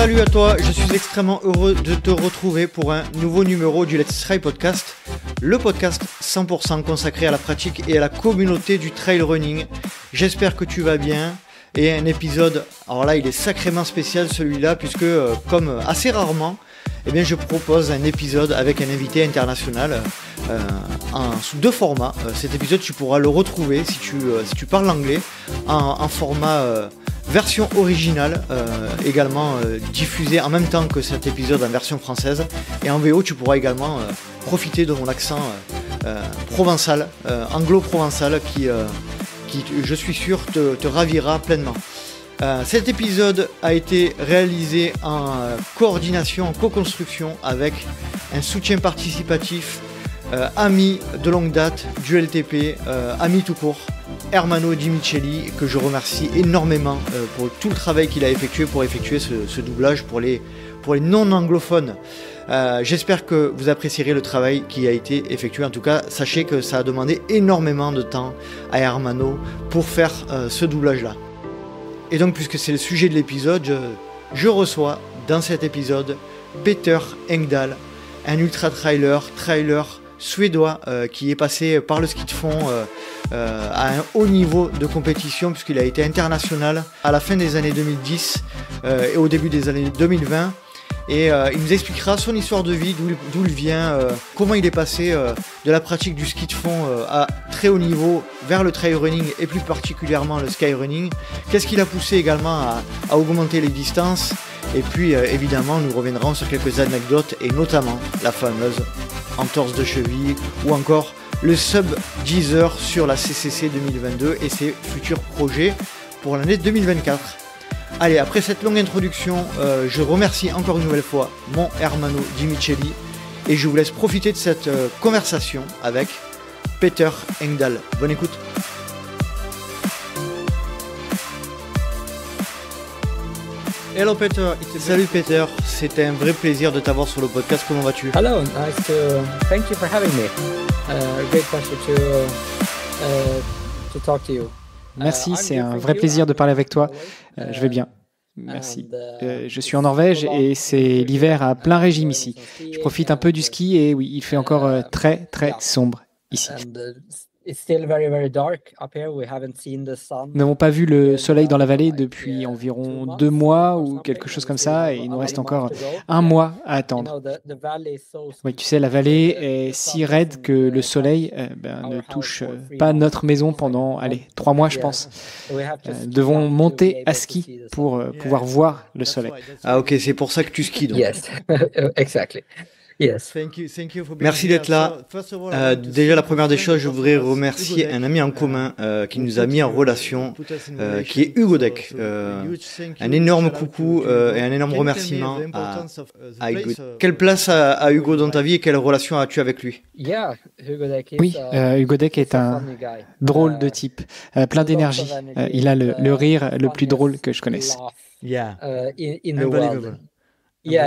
Salut à toi, je suis extrêmement heureux de te retrouver pour un nouveau numéro du Let's Try Podcast, le podcast 100% consacré à la pratique et à la communauté du trail running. J'espère que tu vas bien. Et un épisode, alors là il est sacrément spécial celui-là, puisque comme assez rarement, je propose un épisode avec un invité international sous deux formats. Cet épisode tu pourras le retrouver si tu parles anglais en format version originale, également diffusé en même temps que cet épisode en version française, et en VO tu pourras également profiter de mon accent provençal, anglo-provençal qui je suis sûr te ravira pleinement. Cet épisode a été réalisé en coordination, en co-construction avec un soutien participatif, ami de longue date du LTP, ami tout court, Ermanno Di Micheli, que je remercie énormément pour tout le travail qu'il a effectué pour effectuer ce doublage pour les non-anglophones. J'espère que vous apprécierez le travail qui a été effectué. En tout cas, sachez que ça a demandé énormément de temps à Ermanno pour faire ce doublage-là. Et donc, puisque c'est le sujet de l'épisode, je reçois dans cet épisode Peter Engdahl, un ultra-trailer suédois qui est passé par le ski de fond à un haut niveau de compétition, puisqu'il a été international à la fin des années 2010 et au début des années 2020. Et il nous expliquera son histoire de vie, d'où il vient, comment il est passé de la pratique du ski de fond à très haut niveau vers le trail running et plus particulièrement le skyrunning. Qu'est-ce qui l'a poussé également à augmenter les distances. Et puis évidemment nous reviendrons sur quelques anecdotes et notamment la fameuse entorse de cheville ou encore le sub 10 heures sur la CCC 2022 et ses futurs projets pour l'année 2024. Allez, après cette longue introduction, je remercie encore une nouvelle fois mon Ermanno Di Micheli et je vous laisse profiter de cette conversation avec Peter Engdahl. Bonne écoute. Hello Peter. Salut Peter, c'est un vrai plaisir de t'avoir sur le podcast. Comment vas-tu? Hello, thank you for having me. Great pleasure to talk to you. Merci, c'est un vrai plaisir de parler avec toi. Je vais bien, merci. Je suis en Norvège et c'est l'hiver à plein régime ici. Je profite un peu du ski et oui, il fait encore très sombre ici. Nous n'avons pas vu le soleil dans la vallée depuis environ 2 mois ou quelque chose comme ça et il nous reste encore 1 mois à attendre. Oui, tu sais, la vallée est si raide que le soleil ne touche pas notre maison pendant 3 mois, je pense. Nous devons monter à ski pour pouvoir voir le soleil. Ah ok, c'est pour ça que tu skis donc. Yes, exactly. Yes. Merci d'être là. Déjà, la première des choses, je voudrais remercier un ami en commun qui nous a mis en relation, qui est Hugo Deck. Un énorme coucou et un énorme remerciement à Hugo. Quelle place a Hugo dans ta vie et quelle relation as-tu avec lui? Oui, Hugo Deck est un drôle de type, plein d'énergie. Il a le rire le plus drôle que je connaisse. Unbelievable. Il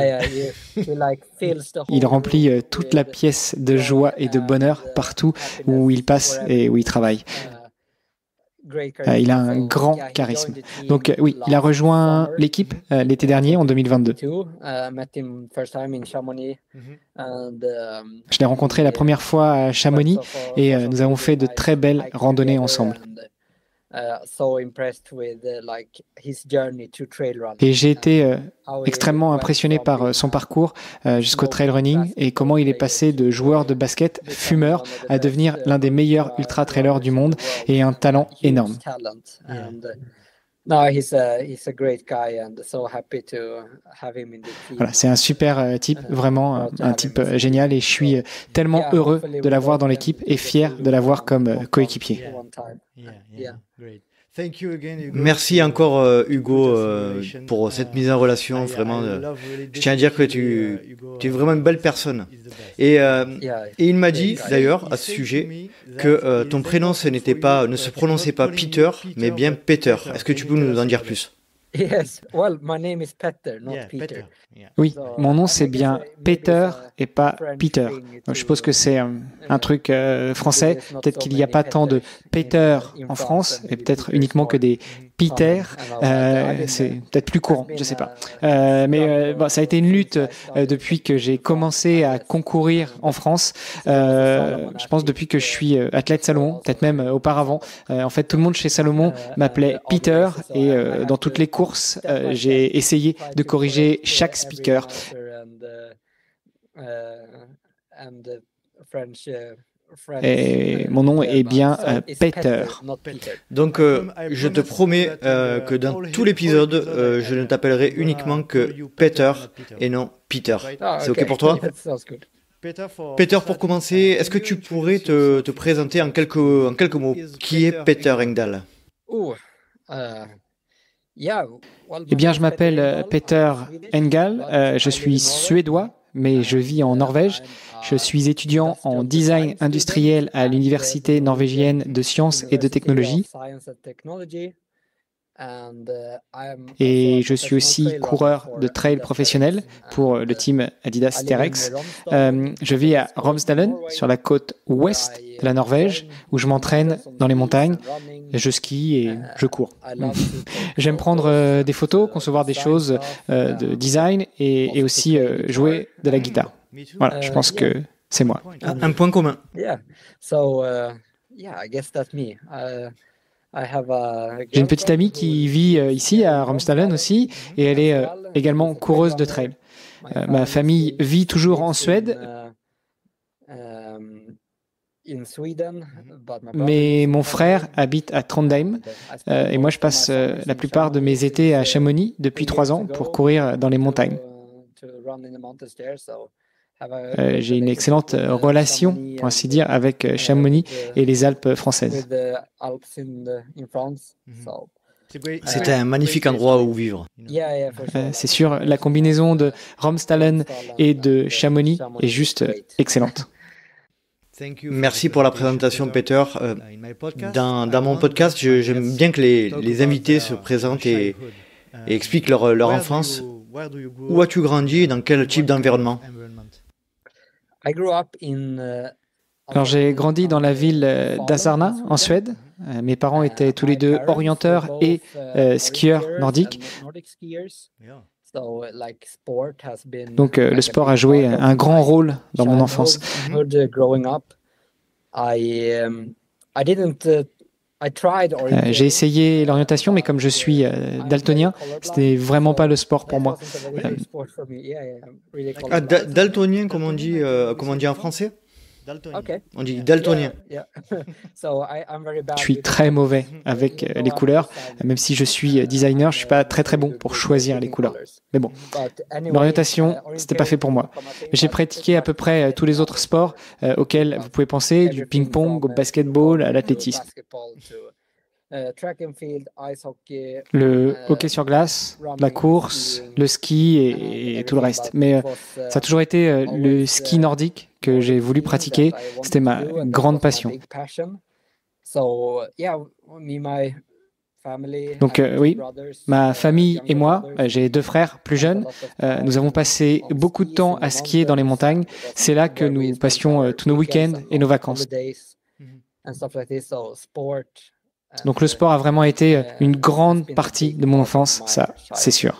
remplit toute la pièce de joie et de bonheur partout où il passe et où il travaille. Il a un grand charisme. Donc oui, il a rejoint l'équipe l'été dernier, en 2022. Je l'ai rencontré la première fois à Chamonix et nous avons fait de très belles randonnées ensemble. Et j'ai été extrêmement impressionné par son parcours jusqu'au trail running et comment il est passé de joueur de basket, fumeur, à devenir l'un des meilleurs ultra-trailers du monde et un talent énorme. Voilà, c'est un super type, vraiment un type génial et je suis tellement heureux de l'avoir dans l'équipe et fier de l'avoir comme coéquipier. Merci encore Hugo pour cette mise en relation. Vraiment, je tiens à dire que tu es vraiment une belle personne. Et il m'a dit d'ailleurs à ce sujet que ton prénom ne se prononçait pas Peter, mais bien Peter. Est-ce que tu peux nous en dire plus? Yes, well, my name is Peter, not Peter. Oui, mon nom c'est bien Peter et pas Peter. Donc, je suppose que c'est un truc français. Peut-être qu'il n'y a pas tant de Peter en France et peut-être uniquement que des Peter. C'est peut-être plus courant, je sais pas. Mais bon, ça a été une lutte depuis que j'ai commencé à concourir en France. Je pense depuis que je suis athlète Salomon, peut-être même auparavant. En fait, tout le monde chez Salomon m'appelait Peter et dans toutes les courses, j'ai essayé de corriger chaque speaker. Et mon nom est bien Peter. Donc, je te promets que dans tout l'épisode, je ne t'appellerai uniquement que Peter et non Peter. C'est OK pour toi? Peter, pour commencer, est-ce que tu pourrais te présenter en quelques mots? Qui est Peter Engdahl? Eh bien, je m'appelle Peter Engdahl, je suis suédois, mais je vis en Norvège. Je suis étudiant en design industriel à l'Université norvégienne de sciences et de technologie. Et je suis aussi coureur de trail professionnel pour le team Adidas Terrex. Je vis à Romsdalen, sur la côte ouest de la Norvège, où je m'entraîne dans les montagnes. Je skie et je cours. J'aime prendre des photos, concevoir des choses de design et aussi jouer de la guitare. Voilà, je pense que c'est moi. Un point commun. J'ai une petite amie qui vit ici à Romsdalen aussi et elle est également coureuse de trail. Ma famille vit toujours en Suède, mais mon frère habite à Trondheim et moi je passe la plupart de mes étés à Chamonix depuis 3 ans pour courir dans les montagnes. J'ai une excellente relation, pour ainsi dire, avec Chamonix et les Alpes françaises. C'est un magnifique endroit où vivre. C'est sûr, la combinaison de Romsdalen et de Chamonix est juste excellente. Merci pour la présentation, Peter. Dans mon podcast, j'aime bien que les invités se présentent et expliquent leur enfance. Où as-tu grandi et dans quel type d'environnement? Alors, j'ai grandi dans la ville d'Asarna, en Suède. Mes parents étaient tous les deux orienteurs et skieurs nordiques. Donc, le sport a joué un grand rôle dans mon enfance. J'ai essayé l'orientation, mais comme je suis daltonien, c'était vraiment pas le sport pour moi. Daltonien, comme on dit en français? On dit daltonien. Je suis très mauvais avec les couleurs. Même si je suis designer, je suis pas très très bon pour choisir les couleurs. Mais bon, l'orientation, c'était pas fait pour moi. J'ai pratiqué à peu près tous les autres sports auxquels vous pouvez penser, du ping-pong au basketball, à l'athlétisme. Le hockey sur glace, la course, le ski et tout le reste. Mais ça a toujours été le ski nordique que j'ai voulu pratiquer. C'était ma grande passion. Donc oui, ma famille et moi, j'ai 2 frères plus jeunes, nous avons passé beaucoup de temps à skier dans les montagnes. C'est là que nous passions tous nos week-ends et nos vacances. Donc le sport a vraiment été une grande partie de mon enfance, ça c'est sûr.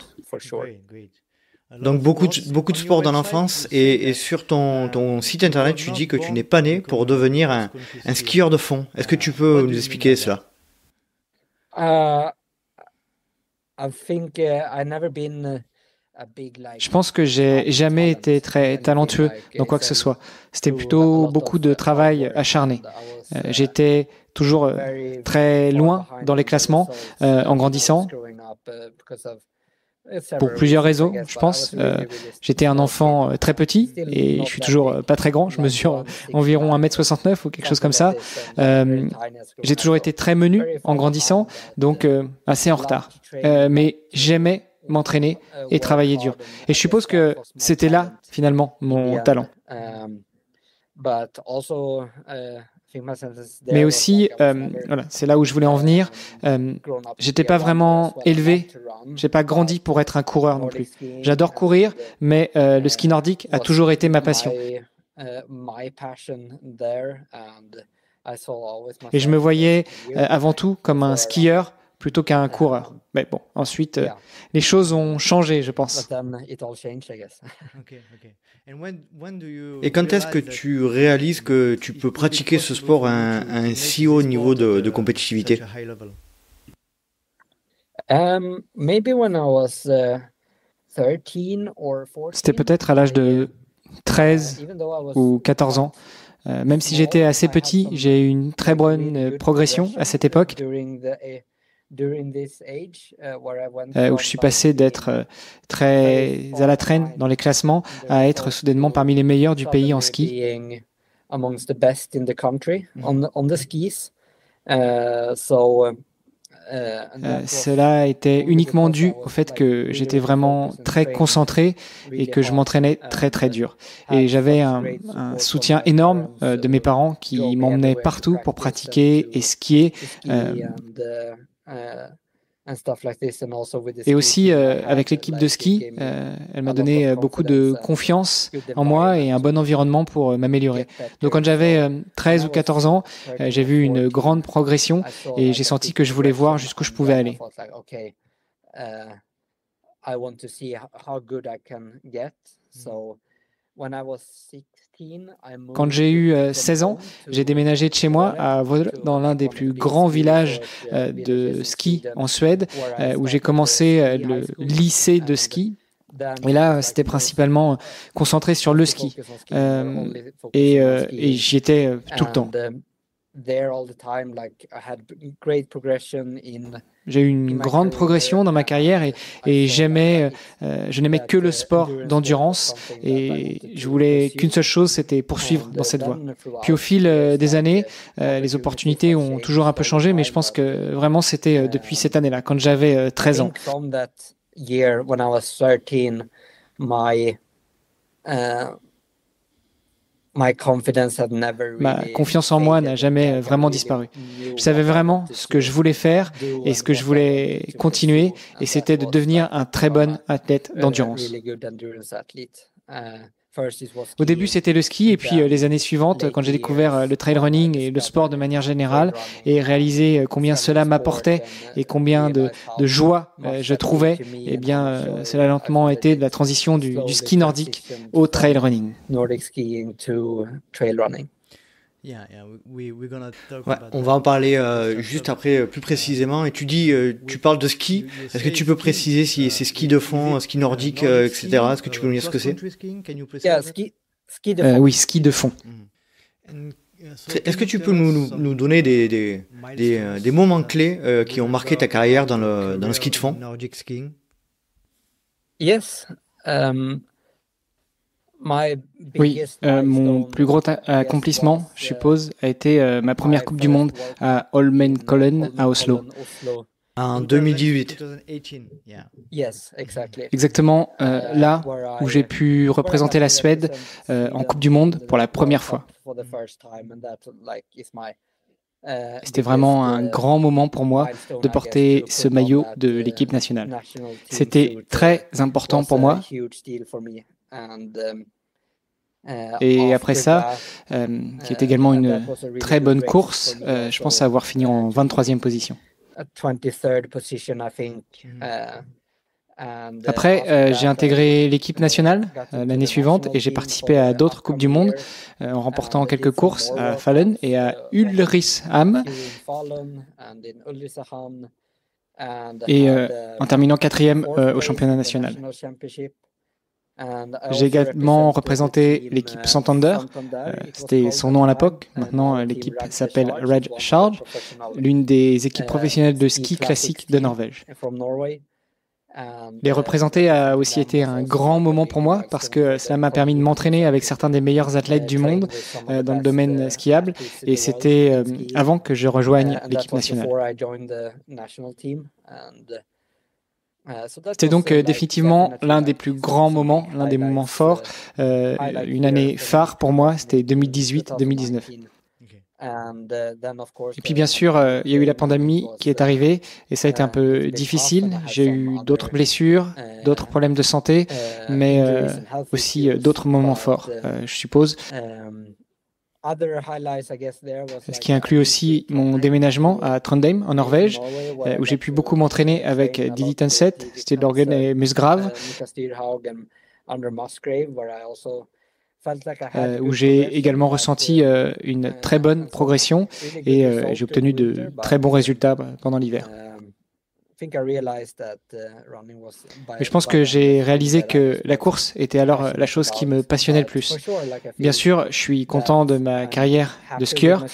Donc beaucoup de sport dans l'enfance et sur ton site internet tu dis que tu n'es pas né pour devenir un skieur de fond. Est-ce que tu peux nous expliquer cela? Je pense que j'ai jamais été très talentueux dans quoi que ce soit. C'était plutôt beaucoup de travail acharné. J'étais toujours très loin dans les classements en grandissant. Pour plusieurs raisons, je pense. J'étais un enfant très petit et je suis toujours pas très grand. Je mesure environ 1m69 ou quelque chose comme ça. J'ai toujours été très menu en grandissant, donc assez en retard. Mais j'aimais m'entraîner et travailler dur. Et je suppose que c'était là, finalement, mon talent. Mais aussi, voilà, c'est là où je voulais en venir. J'étais pas vraiment élevé. J'ai pas grandi pour être un coureur non plus. J'adore courir, mais le ski nordique a toujours été ma passion. Et je me voyais avant tout comme un skieur plutôt qu'un coureur. Mais bon, ensuite, les choses ont changé, je pense. Et quand est-ce que tu réalises que tu peux pratiquer ce sport à un si haut niveau de compétitivité? C'était peut-être à l'âge de 13 ou 14 ans. Même si j'étais assez petit, j'ai eu une très bonne progression à cette époque, où je suis passé d'être très à la traîne dans les classements à être soudainement parmi les meilleurs du pays en ski. Cela était uniquement dû au fait que j'étais vraiment très concentré et que je m'entraînais très très dur. Et j'avais un soutien énorme de mes parents qui m'emmenaient partout pour pratiquer et skier. Et aussi avec l'équipe de ski, elle m'a donné beaucoup de confiance en moi et un bon environnement pour m'améliorer. Donc quand j'avais 13 ou 14 ans, j'ai vu une grande progression et j'ai senti que je voulais voir jusqu'où je pouvais aller. Quand j'ai eu 16 ans, j'ai déménagé de chez moi à Vård, dans l'un des plus grands villages de ski en Suède, où j'ai commencé le lycée de ski. Et là, c'était principalement concentré sur le ski. Et j'y étais tout le temps. J'ai eu une grande progression dans ma carrière et je n'aimais que le sport d'endurance et je voulais qu'une seule chose, c'était poursuivre dans cette voie. Puis au fil des années, les opportunités ont toujours un peu changé, mais je pense que vraiment c'était depuis cette année-là, quand j'avais 13 ans. Ma confiance en moi n'a jamais vraiment disparu. Je savais vraiment ce que je voulais faire et ce que je voulais continuer, et c'était de devenir un très bon athlète d'endurance. Au début, c'était le ski, et puis les années suivantes, quand j'ai découvert le trail running et le sport de manière générale, et réalisé combien cela m'apportait et combien de joie je trouvais, eh bien, cela a lentement été de la transition du ski nordique au trail running. Ouais, on va en parler juste après plus précisément. Et tu parles de ski. Est-ce que tu peux préciser si c'est ski de fond, ski nordique, etc. Est-ce que tu peux nous dire ce que c'est? Oui, ski de fond. Est-ce que tu peux nous donner des moments clés qui ont marqué ta carrière dans le ski de fond? Yes. Oui, mon plus gros accomplissement, je suppose, a été ma première Coupe du Monde à Holmenkollen à Oslo. En 2018. Exactement là où j'ai pu représenter la Suède en Coupe du Monde pour la première fois. C'était vraiment un grand moment pour moi de porter ce maillot de l'équipe nationale. C'était très important pour moi. Et après ça, qui est également une très bonne course, je pense avoir fini en 23e position. Après, j'ai intégré l'équipe nationale l'année suivante et j'ai participé à d'autres Coupes du Monde en remportant quelques courses à Falun et à Ulricehamn et en terminant 4e au championnat national. J'ai également représenté l'équipe Santander, c'était son nom à l'époque. Maintenant, l'équipe s'appelle Red Charge, l'une des équipes professionnelles de ski classique de Norvège. Les représenter a aussi été un grand moment pour moi parce que cela m'a permis de m'entraîner avec certains des meilleurs athlètes du monde dans le domaine skiable, et c'était avant que je rejoigne l'équipe nationale. C'était donc définitivement l'un des plus grands moments, l'un des moments forts. Une année phare pour moi, c'était 2018-2019. Et puis bien sûr, il y a eu la pandémie qui est arrivée et ça a été un peu difficile. J'ai eu d'autres blessures, d'autres problèmes de santé, mais aussi d'autres moments forts, je suppose. Ce qui inclut aussi mon déménagement à Trondheim, en Norvège, où j'ai pu beaucoup m'entraîner avec Didi Tenseth, Stilorgen et Musgrave, où j'ai également ressenti une très bonne progression et j'ai obtenu de très bons résultats pendant l'hiver. Mais je pense que j'ai réalisé que la course était alors la chose qui me passionnait le plus. Bien sûr, je suis content de ma carrière de skieur.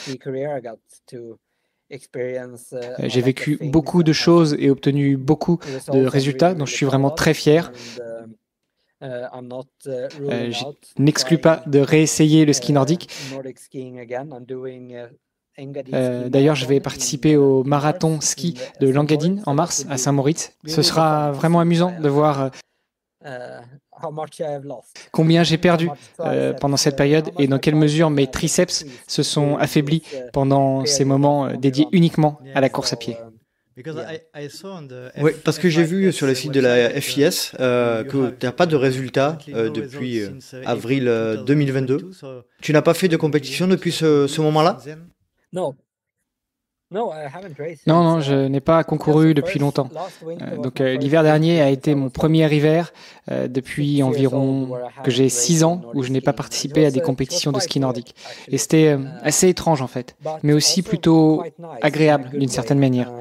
J'ai vécu beaucoup de choses et obtenu beaucoup de résultats dont je suis vraiment très fier. Je n'exclus pas de réessayer le ski nordique. D'ailleurs, je vais participer au marathon ski de Langadin en mars à Saint-Moritz. Ce sera vraiment amusant de voir combien j'ai perdu pendant cette période et dans quelle mesure mes triceps se sont affaiblis pendant ces moments dédiés uniquement à la course à pied. Oui, parce que j'ai vu sur le site de la FIS que tu n'as pas de résultats depuis avril 2022. Tu n'as pas fait de compétition depuis ce moment-là? Non, je n'ai pas concouru depuis longtemps. Donc l'hiver dernier a été mon premier hiver depuis environ que j'ai 6 ans où je n'ai pas participé à des compétitions de ski nordique. Et c'était assez étrange en fait, mais aussi plutôt agréable d'une certaine manière.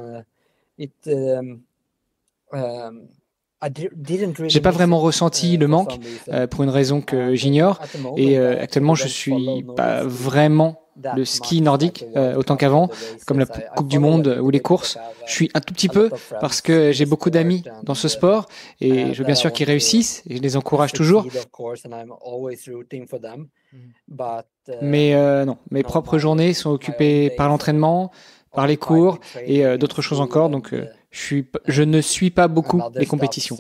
J'ai pas vraiment ressenti le manque pour une raison que j'ignore et actuellement je suis pas vraiment le ski nordique autant qu'avant, comme la Coupe du Monde ou les courses. Je suis un tout petit peu parce que j'ai beaucoup d'amis dans ce sport et je veux bien sûr qu'ils réussissent et je les encourage toujours. Mais non, mes propres journées sont occupées par l'entraînement, par les cours et d'autres choses encore. Donc je ne suis pas beaucoup les compétitions.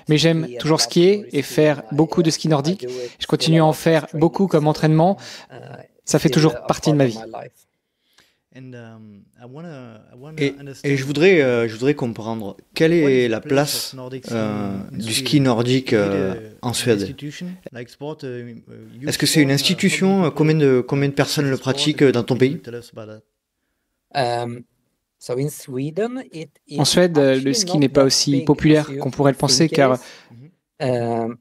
Mais j'aime toujours skier et faire beaucoup de ski nordique. Je continue à en faire beaucoup comme entraînement. Ça fait toujours partie de ma vie. Et je voudrais comprendre quelle est la place du ski nordique en Suède. Est-ce que c'est une institution? Combien de personnes le pratiquent dans ton pays? En Suède, le ski n'est pas aussi populaire qu'on pourrait le penser car dans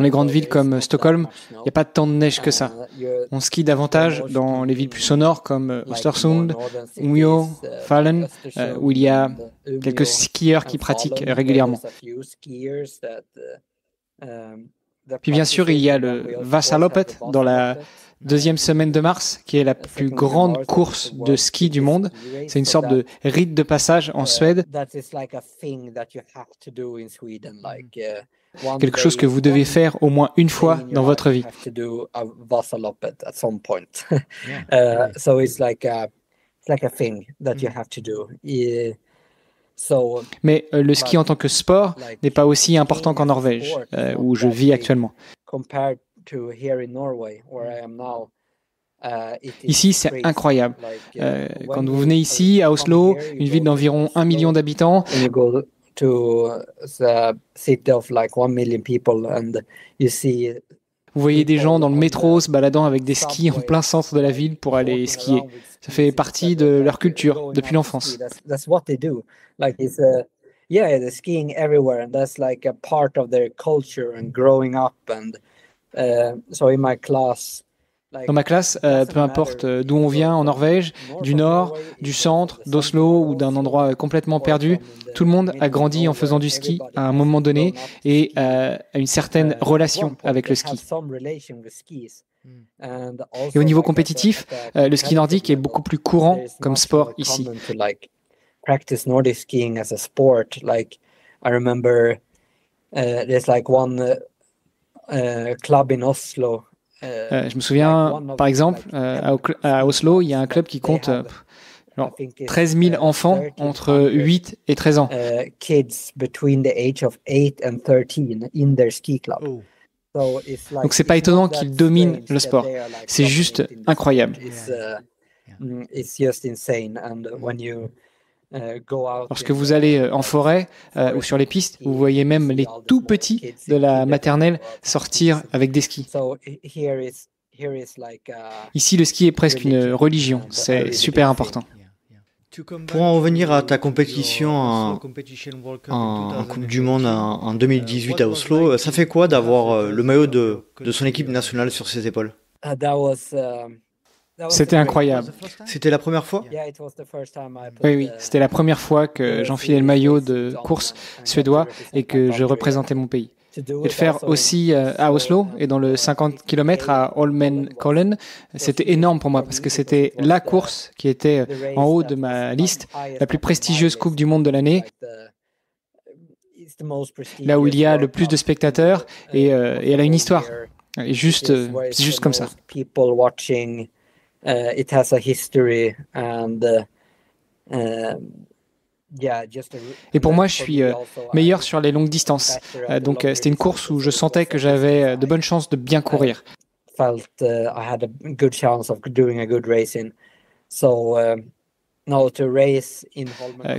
les grandes villes comme Stockholm, il n'y a pas tant de neige que ça. On skie davantage dans les villes plus au nord comme Östersund, Umeå, Falun, où il y a quelques skieurs qui pratiquent régulièrement. Puis bien sûr, il y a le Vasaloppet dans la deuxième semaine de mars, qui est la plus grande course de ski du monde. C'est une sorte de rite de passage en Suède. Quelque chose que vous devez faire au moins une fois dans votre vie. Mais le ski en tant que sport n'est pas aussi important qu'en Norvège, où je vis actuellement. Ici, c'est incroyable. Quand vous venez ici, à Oslo, une ville d'environ 1 million d'habitants, vous voyez des gens dans le métro se baladant avec des skis en plein centre de la ville pour aller skier. Ça fait partie de leur culture depuis l'enfance. The skiing everywhere, and that's like a part of their culture and growing up. And so in my class, dans ma classe, peu importe d'où on vient en Norvège, du nord, du centre, d'Oslo ou d'un endroit complètement perdu, tout le monde a grandi en faisant du ski à un moment donné et a une certaine relation avec le ski. Et au niveau compétitif, le ski nordique est beaucoup plus courant comme sport ici. Practice Nordic skiing as a sport. Like I remember, there's like one club in Oslo. Je me souviens, par exemple, à Oslo, il y a un club qui compte, Alors, 13 000 enfants entre 8 et 13 ans. Kids between the age of 8 and 13 in their ski club. Donc c'est pas étonnant qu'ils dominent le sport. C'est juste incroyable. Lorsque vous allez en forêt ou sur les pistes, vous voyez même les tout petits de la maternelle sortir avec des skis. Ici, le ski est presque une religion. C'est super important. Pour en revenir à ta compétition en Coupe du Monde en 2018 à Oslo, ça fait quoi d'avoir le maillot de son équipe nationale sur ses épaules? C'était incroyable. C'était la première fois? Oui, c'était la première fois que j'enfilais le maillot de course suédois et que je représentais mon pays. Et le faire aussi à Oslo et dans le 50 km à Holmenkollen, c'était énorme pour moi parce que c'était la course qui était en haut de ma liste, la plus prestigieuse Coupe du Monde de l'année, là où il y a le plus de spectateurs et elle a une histoire. Et juste comme ça. It has a history and et pour moi, je suis meilleur sur les longues distances. Donc, c'était une course où je sentais que j'avais de bonnes chances de bien courir.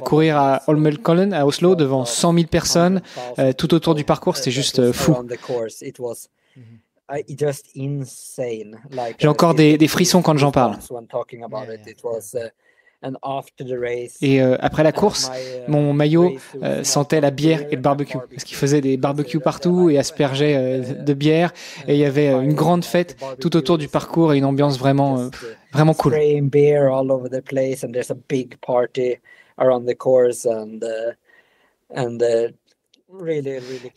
Courir à Holmenkollen, à Oslo, devant 100 000 personnes, tout autour du parcours, c'était juste fou. J'ai encore des frissons quand j'en parle. Et après la course, mon maillot sentait la bière et le barbecue. Parce qu'il faisait des barbecues partout et aspergeait de bière. Et il y avait une grande fête tout autour du parcours et une ambiance vraiment cool.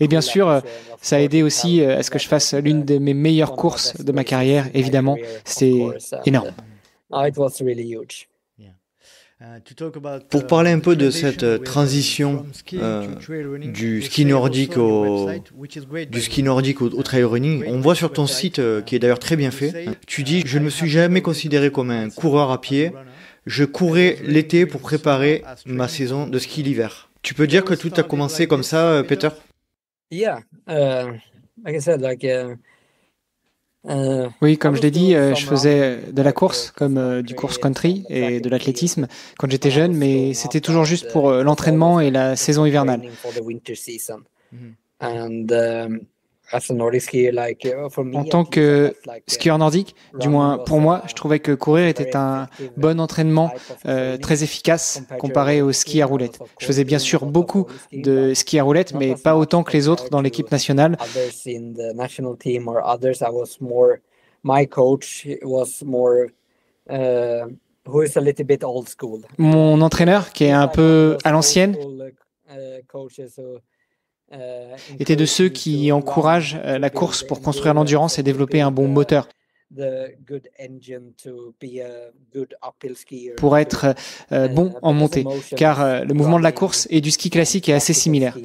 Et bien sûr, ça a aidé aussi à ce que je fasse l'une de mes meilleures courses de ma carrière. Évidemment, c'était énorme. Pour parler un peu de cette transition du ski nordique au trail running, on voit sur ton site, qui est d'ailleurs très bien fait, tu dis « Je ne me suis jamais considéré comme un coureur à pied, je courais l'été pour préparer ma saison de ski l'hiver ». Tu peux dire que tout a commencé comme ça, Peter? Oui, comme je l'ai dit, je faisais de la course, comme du course country et de l'athlétisme quand j'étais jeune, mais c'était toujours juste pour l'entraînement et la saison hivernale. En tant que skieur nordique, du moins pour moi, je trouvais que courir était un bon entraînement très efficace comparé au ski à roulettes. Je faisais bien sûr beaucoup de ski à roulettes, mais pas autant que les autres dans l'équipe nationale. Mon entraîneur, qui est un peu à l'ancienne, était de ceux qui encouragent la course pour construire l'endurance et développer un bon moteur. Pour être bon en montée, car le mouvement de la course et du ski classique est assez similaire,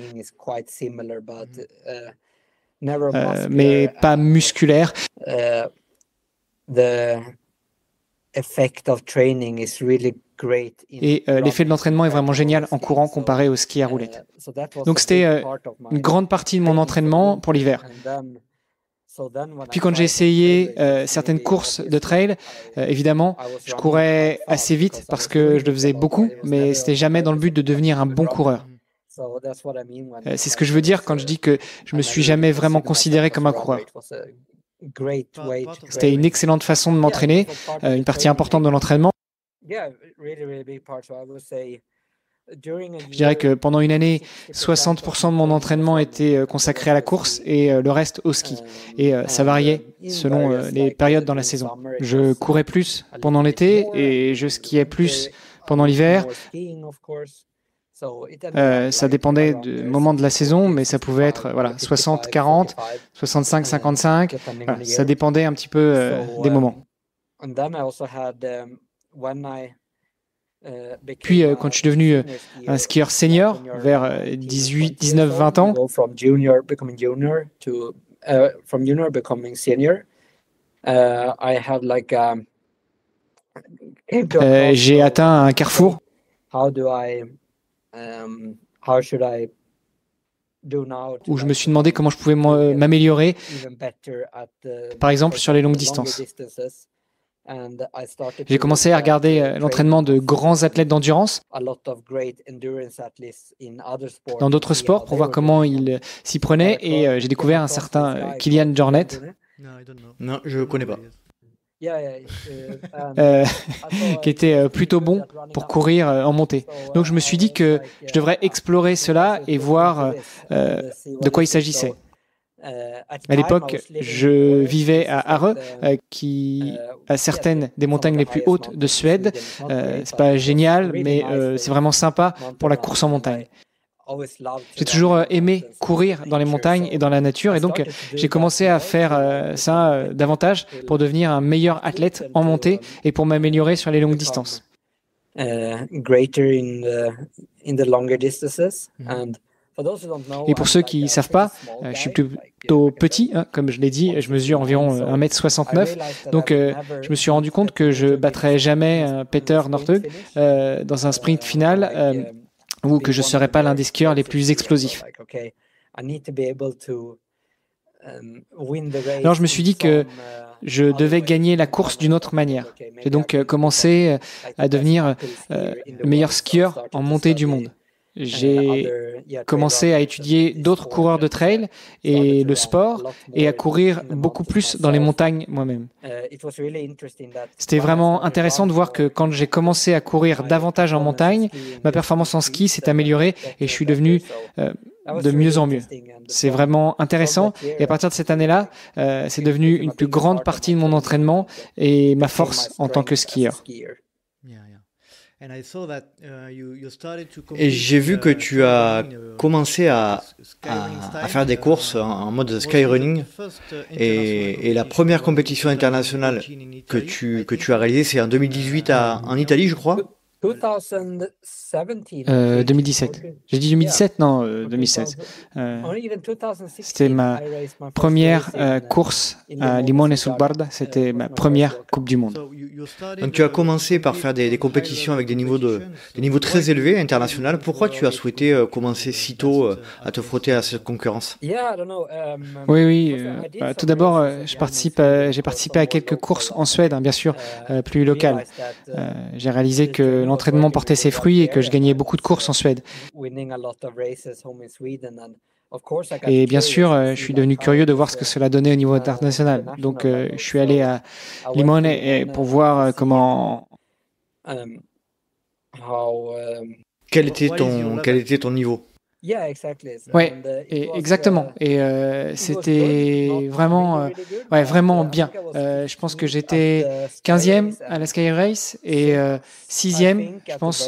mais pas musculaire. Et l'effet de l'entraînement est vraiment génial en courant comparé au ski à roulettes. Donc c'était une grande partie de mon entraînement pour l'hiver. Puis quand j'ai essayé certaines courses de trail, évidemment, je courais assez vite parce que je le faisais beaucoup, mais c'était jamais dans le but de devenir un bon coureur. C'est ce que je veux dire quand je dis que je me suis jamais vraiment considéré comme un coureur. C'était une excellente façon de m'entraîner, une partie importante de l'entraînement. Je dirais que pendant une année, 60% de mon entraînement était consacré à la course et le reste au ski. Et ça variait selon les périodes dans la saison. Je courais plus pendant l'été et je skiais plus pendant l'hiver. Ça dépendait du moment de la saison, mais ça pouvait être 60-40, 65-55. Voilà, ça dépendait un petit peu des moments. Puis, quand je suis devenu un skieur senior, vers 18, 19, 20 ans, j'ai atteint un carrefour. Où je me suis demandé comment je pouvais m'améliorer, par exemple sur les longues distances. J'ai commencé à regarder l'entraînement de grands athlètes d'endurance dans d'autres sports pour voir comment ils s'y prenaient et j'ai découvert un certain Kilian Jornet. Non, je ne connais pas. Qui était plutôt bon pour courir en montée. Donc je me suis dit que je devrais explorer cela et voir de quoi il s'agissait. À l'époque, je vivais à Are, qui a certaines des montagnes les plus hautes de Suède. C'est pas génial, mais c'est vraiment sympa pour la course en montagne. J'ai toujours aimé courir dans les montagnes et dans la nature, et donc j'ai commencé à faire ça davantage pour devenir un meilleur athlète en montée et pour m'améliorer sur les longues distances. Et pour ceux qui ne savent pas, je suis plutôt petit, hein, comme je l'ai dit, je mesure environ 1m69. Donc je me suis rendu compte que je battrais jamais Peter Northug dans un sprint final ou que je ne serais pas l'un des skieurs les plus explosifs. Alors je me suis dit que je devais gagner la course d'une autre manière. J'ai donc commencé à devenir le meilleur skieur en montée du monde. J'ai commencé à étudier d'autres coureurs de trail et le sport et à courir beaucoup plus dans les montagnes moi-même. C'était vraiment intéressant de voir que quand j'ai commencé à courir davantage en montagne, ma performance en ski s'est améliorée et je suis devenu de mieux en mieux. C'est vraiment intéressant et à partir de cette année-là, c'est devenu une plus grande partie de mon entraînement et ma force en tant que skieur. Et j'ai vu que tu as commencé à faire des courses en mode skyrunning et la première compétition internationale que tu as réalisée, c'est en 2018 en Italie, je crois. 2017. J'ai dit 2017? Non, 2016. C'était ma première course à Limone sul Garda. C'était ma première Coupe du Monde. Donc tu as commencé par faire des compétitions avec des niveaux très élevés, internationaux. Pourquoi tu as souhaité commencer si tôt à te frotter à cette concurrence? Oui. Tout d'abord, j'ai participé à quelques courses en Suède, hein, bien sûr, plus locales. J'ai réalisé que l'entraînement portait ses fruits et que je gagnais beaucoup de courses en Suède. Et bien sûr, je suis devenu curieux de voir ce que cela donnait au niveau international. Donc, je suis allé à Limone pour voir comment... Quel était ton niveau? Oui, exactement. Et c'était vraiment, vraiment bien. Je pense que j'étais 15e à la Sky Race et 6e, je pense,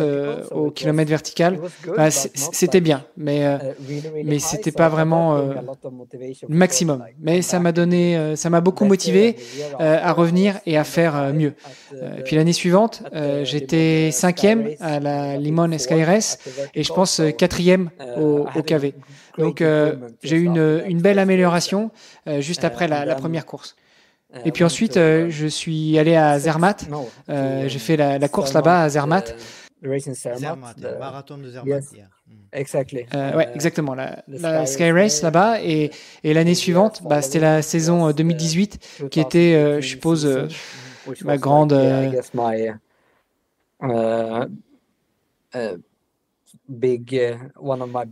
au kilomètre vertical. C'était bien, mais c'était pas vraiment le maximum. Mais ça m'a beaucoup motivé à revenir et à faire mieux. Puis l'année suivante, j'étais 5e à la Limone Sky Race et je pense 4e au KV. Donc j'ai eu une belle amélioration juste après la première course. Et puis ensuite, je suis allé à Zermatt. J'ai fait la course là-bas à Zermatt. Zermatt, le marathon de Zermatt. Exactement. La Sky Race là-bas. Et l'année suivante, c'était la saison 2018 qui était, je suppose, ma grande...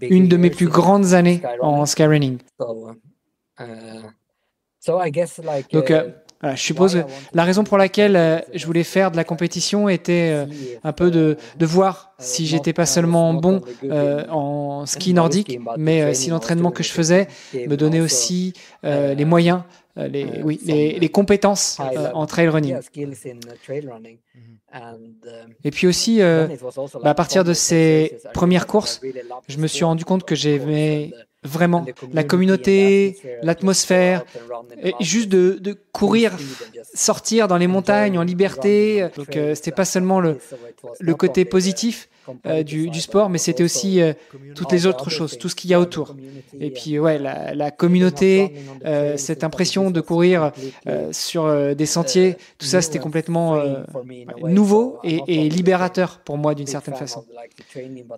une de mes plus grandes années en skyrunning. Donc, je suppose que la raison pour laquelle je voulais faire de la compétition était un peu de voir si j'étais pas seulement bon en ski nordique, mais si l'entraînement que je faisais me donnait aussi les moyens, les compétences en trail running. Et puis aussi, à partir de ces premières courses, je me suis rendu compte que j'aimais vraiment la communauté, l'atmosphère, et juste de courir, sortir dans les montagnes en liberté. Donc, c'était pas seulement le côté positif, du sport, mais c'était aussi toutes les autres choses, tout ce qu'il y a autour. Et puis, ouais, la communauté, cette impression de courir sur des sentiers, tout ça, c'était complètement nouveau et libérateur pour moi d'une certaine façon.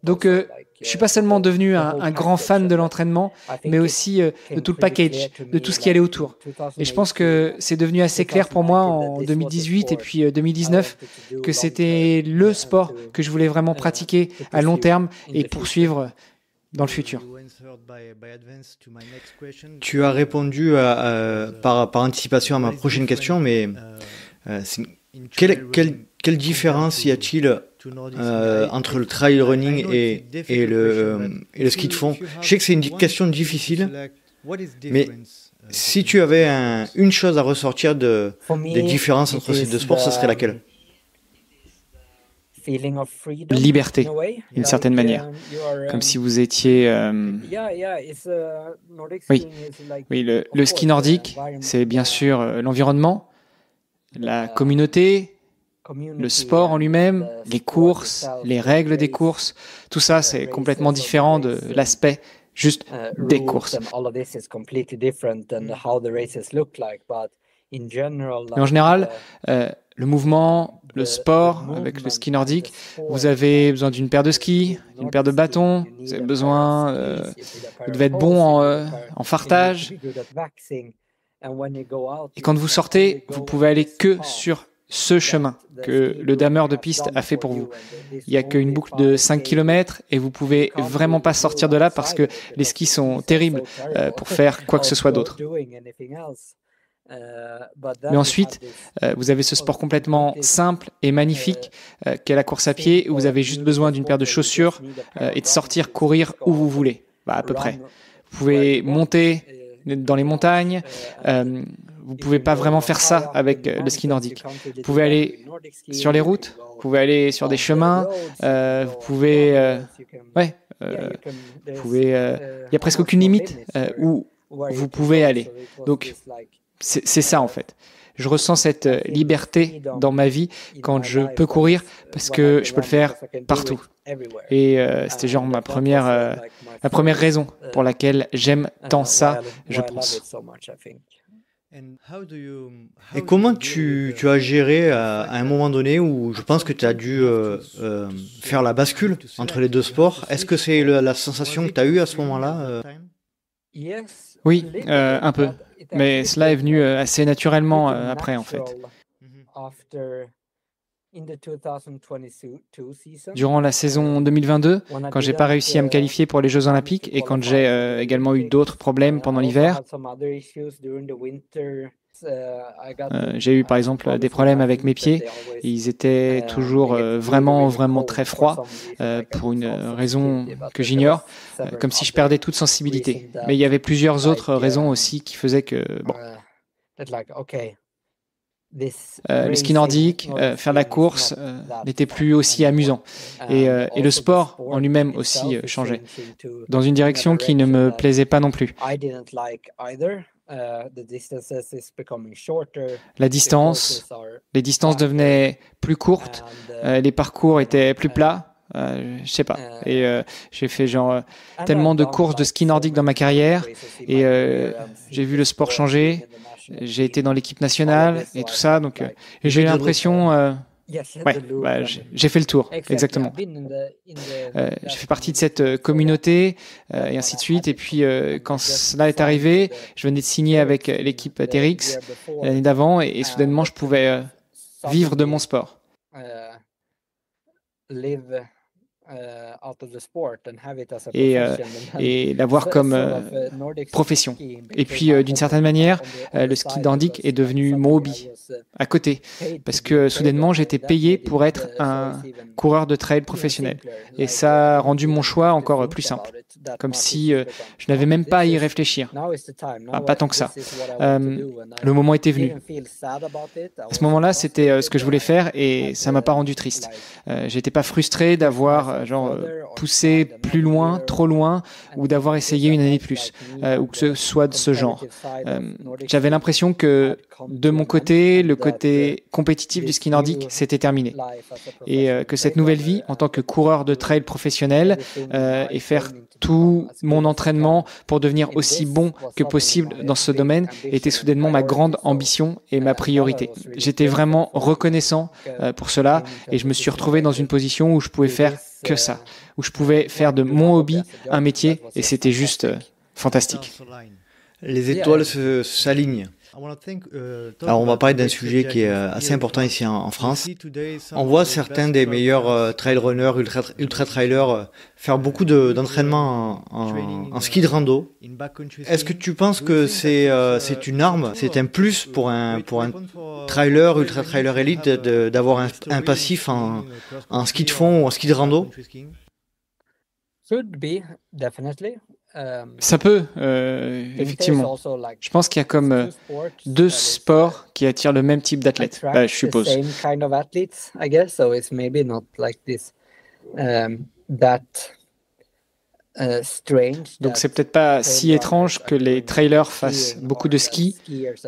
Donc, je suis pas seulement devenu un grand fan de l'entraînement, mais aussi de tout le package, de tout ce qui allait autour. Et je pense que c'est devenu assez clair pour moi en 2018 et puis 2019 que c'était le sport que je voulais vraiment pratiquer à long terme et poursuivre dans le futur. Tu as répondu par anticipation à ma prochaine question, mais quelle différence y a-t-il entre le trail running et le ski de fond? Je sais que c'est une question difficile, mais si tu avais une chose à ressortir des différences entre ces deux sports, ce serait laquelle? Liberté, d'une certaine manière. Comme si vous étiez... Oui, le ski nordique, c'est bien sûr l'environnement, la communauté, le sport en lui-même, les courses, les règles des courses. Tout ça, c'est complètement différent de l'aspect juste des courses. Mais en général, le mouvement, le sport, avec le ski nordique, vous avez besoin d'une paire de skis, d'une paire de bâtons, vous avez besoin, vous devez être bon en fartage. Et quand vous sortez, vous pouvez aller que sur ce chemin que le dameur de piste a fait pour vous. Il n'y a qu'une boucle de 5 km et vous pouvez vraiment pas sortir de là parce que les skis sont terribles pour faire quoi que ce soit d'autre. Mais ensuite, vous avez ce sport complètement simple et magnifique qu'est la course à pied où vous avez juste besoin d'une paire de chaussures et de sortir courir où vous voulez, à peu près. Vous pouvez monter dans les montagnes, vous pouvez pas vraiment faire ça avec le ski nordique. Vous pouvez aller sur les routes, vous pouvez aller sur des chemins, vous pouvez... il y a presque aucune limite où vous pouvez aller. Donc, c'est ça en fait. Je ressens cette liberté dans ma vie quand je peux courir parce que je peux le faire partout. Et c'était genre ma première raison pour laquelle j'aime tant ça, je pense. Et comment tu as géré à un moment donné où je pense que tu as dû faire la bascule entre les deux sports? Est-ce que c'est la sensation que tu as eue à ce moment-là? Oui, un peu. Mais cela est venu assez naturellement après, en fait. Durant la saison 2022, quand j'ai pas réussi à me qualifier pour les Jeux Olympiques et quand j'ai également eu d'autres problèmes pendant l'hiver, j'ai eu par exemple des problèmes avec mes pieds. Ils étaient toujours vraiment très froids pour une raison que j'ignore, comme si je perdais toute sensibilité. Mais il y avait plusieurs autres raisons aussi qui faisaient que le ski nordique, faire la course n'était plus aussi amusant. Et le sport en lui-même aussi changeait, dans une direction qui ne me plaisait pas non plus. La distance, les distances devenaient plus courtes, les parcours étaient plus plats, je sais pas. Et j'ai fait tellement de courses de ski nordique dans ma carrière et j'ai vu le sport changer. J'ai été dans l'équipe nationale et tout ça, donc j'ai eu l'impression... j'ai fait le tour, exactement. J'ai fait partie de cette communauté et ainsi de suite. Et puis, quand cela est arrivé, je venais de signer avec l'équipe TRX l'année d'avant et soudainement, je pouvais vivre de mon sport. Et l'avoir comme profession. Et puis, d'une certaine manière, le ski nordique est devenu mon hobby à côté, parce que soudainement, j'ai été payé pour être un coureur de trail professionnel. Et ça a rendu mon choix encore plus simple. comme si je n'avais même pas à y réfléchir. Pas tant que ça. Le moment était venu. À ce moment-là, c'était ce que je voulais faire et ça m'a pas rendu triste. J'étais pas frustré d'avoir poussé plus loin, trop loin, ou d'avoir essayé une année de plus, ou que ce soit de ce genre. J'avais l'impression que de mon côté, le côté compétitif du ski nordique, c'était terminé. Et que cette nouvelle vie, en tant que coureur de trail professionnel, et faire tout mon entraînement pour devenir aussi bon que possible dans ce domaine, était soudainement ma grande ambition et ma priorité. J'étais vraiment reconnaissant pour cela et je me suis retrouvé dans une position où je pouvais faire que ça, où je pouvais faire de mon hobby un métier et c'était juste fantastique. Les étoiles s'alignent. Alors on va parler d'un sujet qui est assez important ici en France. On voit certains des meilleurs trail runners, ultra trailers faire beaucoup d'entraînement en ski de rando. Est-ce que tu penses que c'est une arme, c'est un plus pour un trailer, ultra trailer élite d'avoir un passif en ski de fond ou en ski de rando? Ça peut, effectivement. Je pense qu'il y a comme deux sports qui attirent le même type d'athlète, je suppose. Donc c'est peut-être pas si étrange que les trailers fassent beaucoup de ski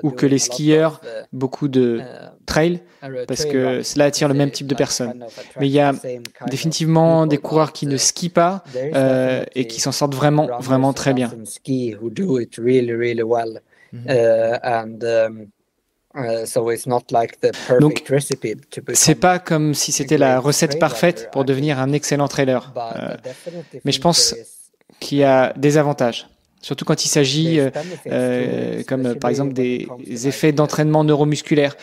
ou que les skieurs beaucoup de trail, parce que cela attire le même type de personnes. Mais il y a définitivement des coureurs qui ne skient pas et qui s'en sortent vraiment, vraiment très bien. Donc, c'est pas comme si c'était la recette parfaite pour devenir un excellent trailer. Mais je pense qu'il y a des avantages, surtout quand il s'agit, comme par exemple des effets d'entraînement neuromusculaire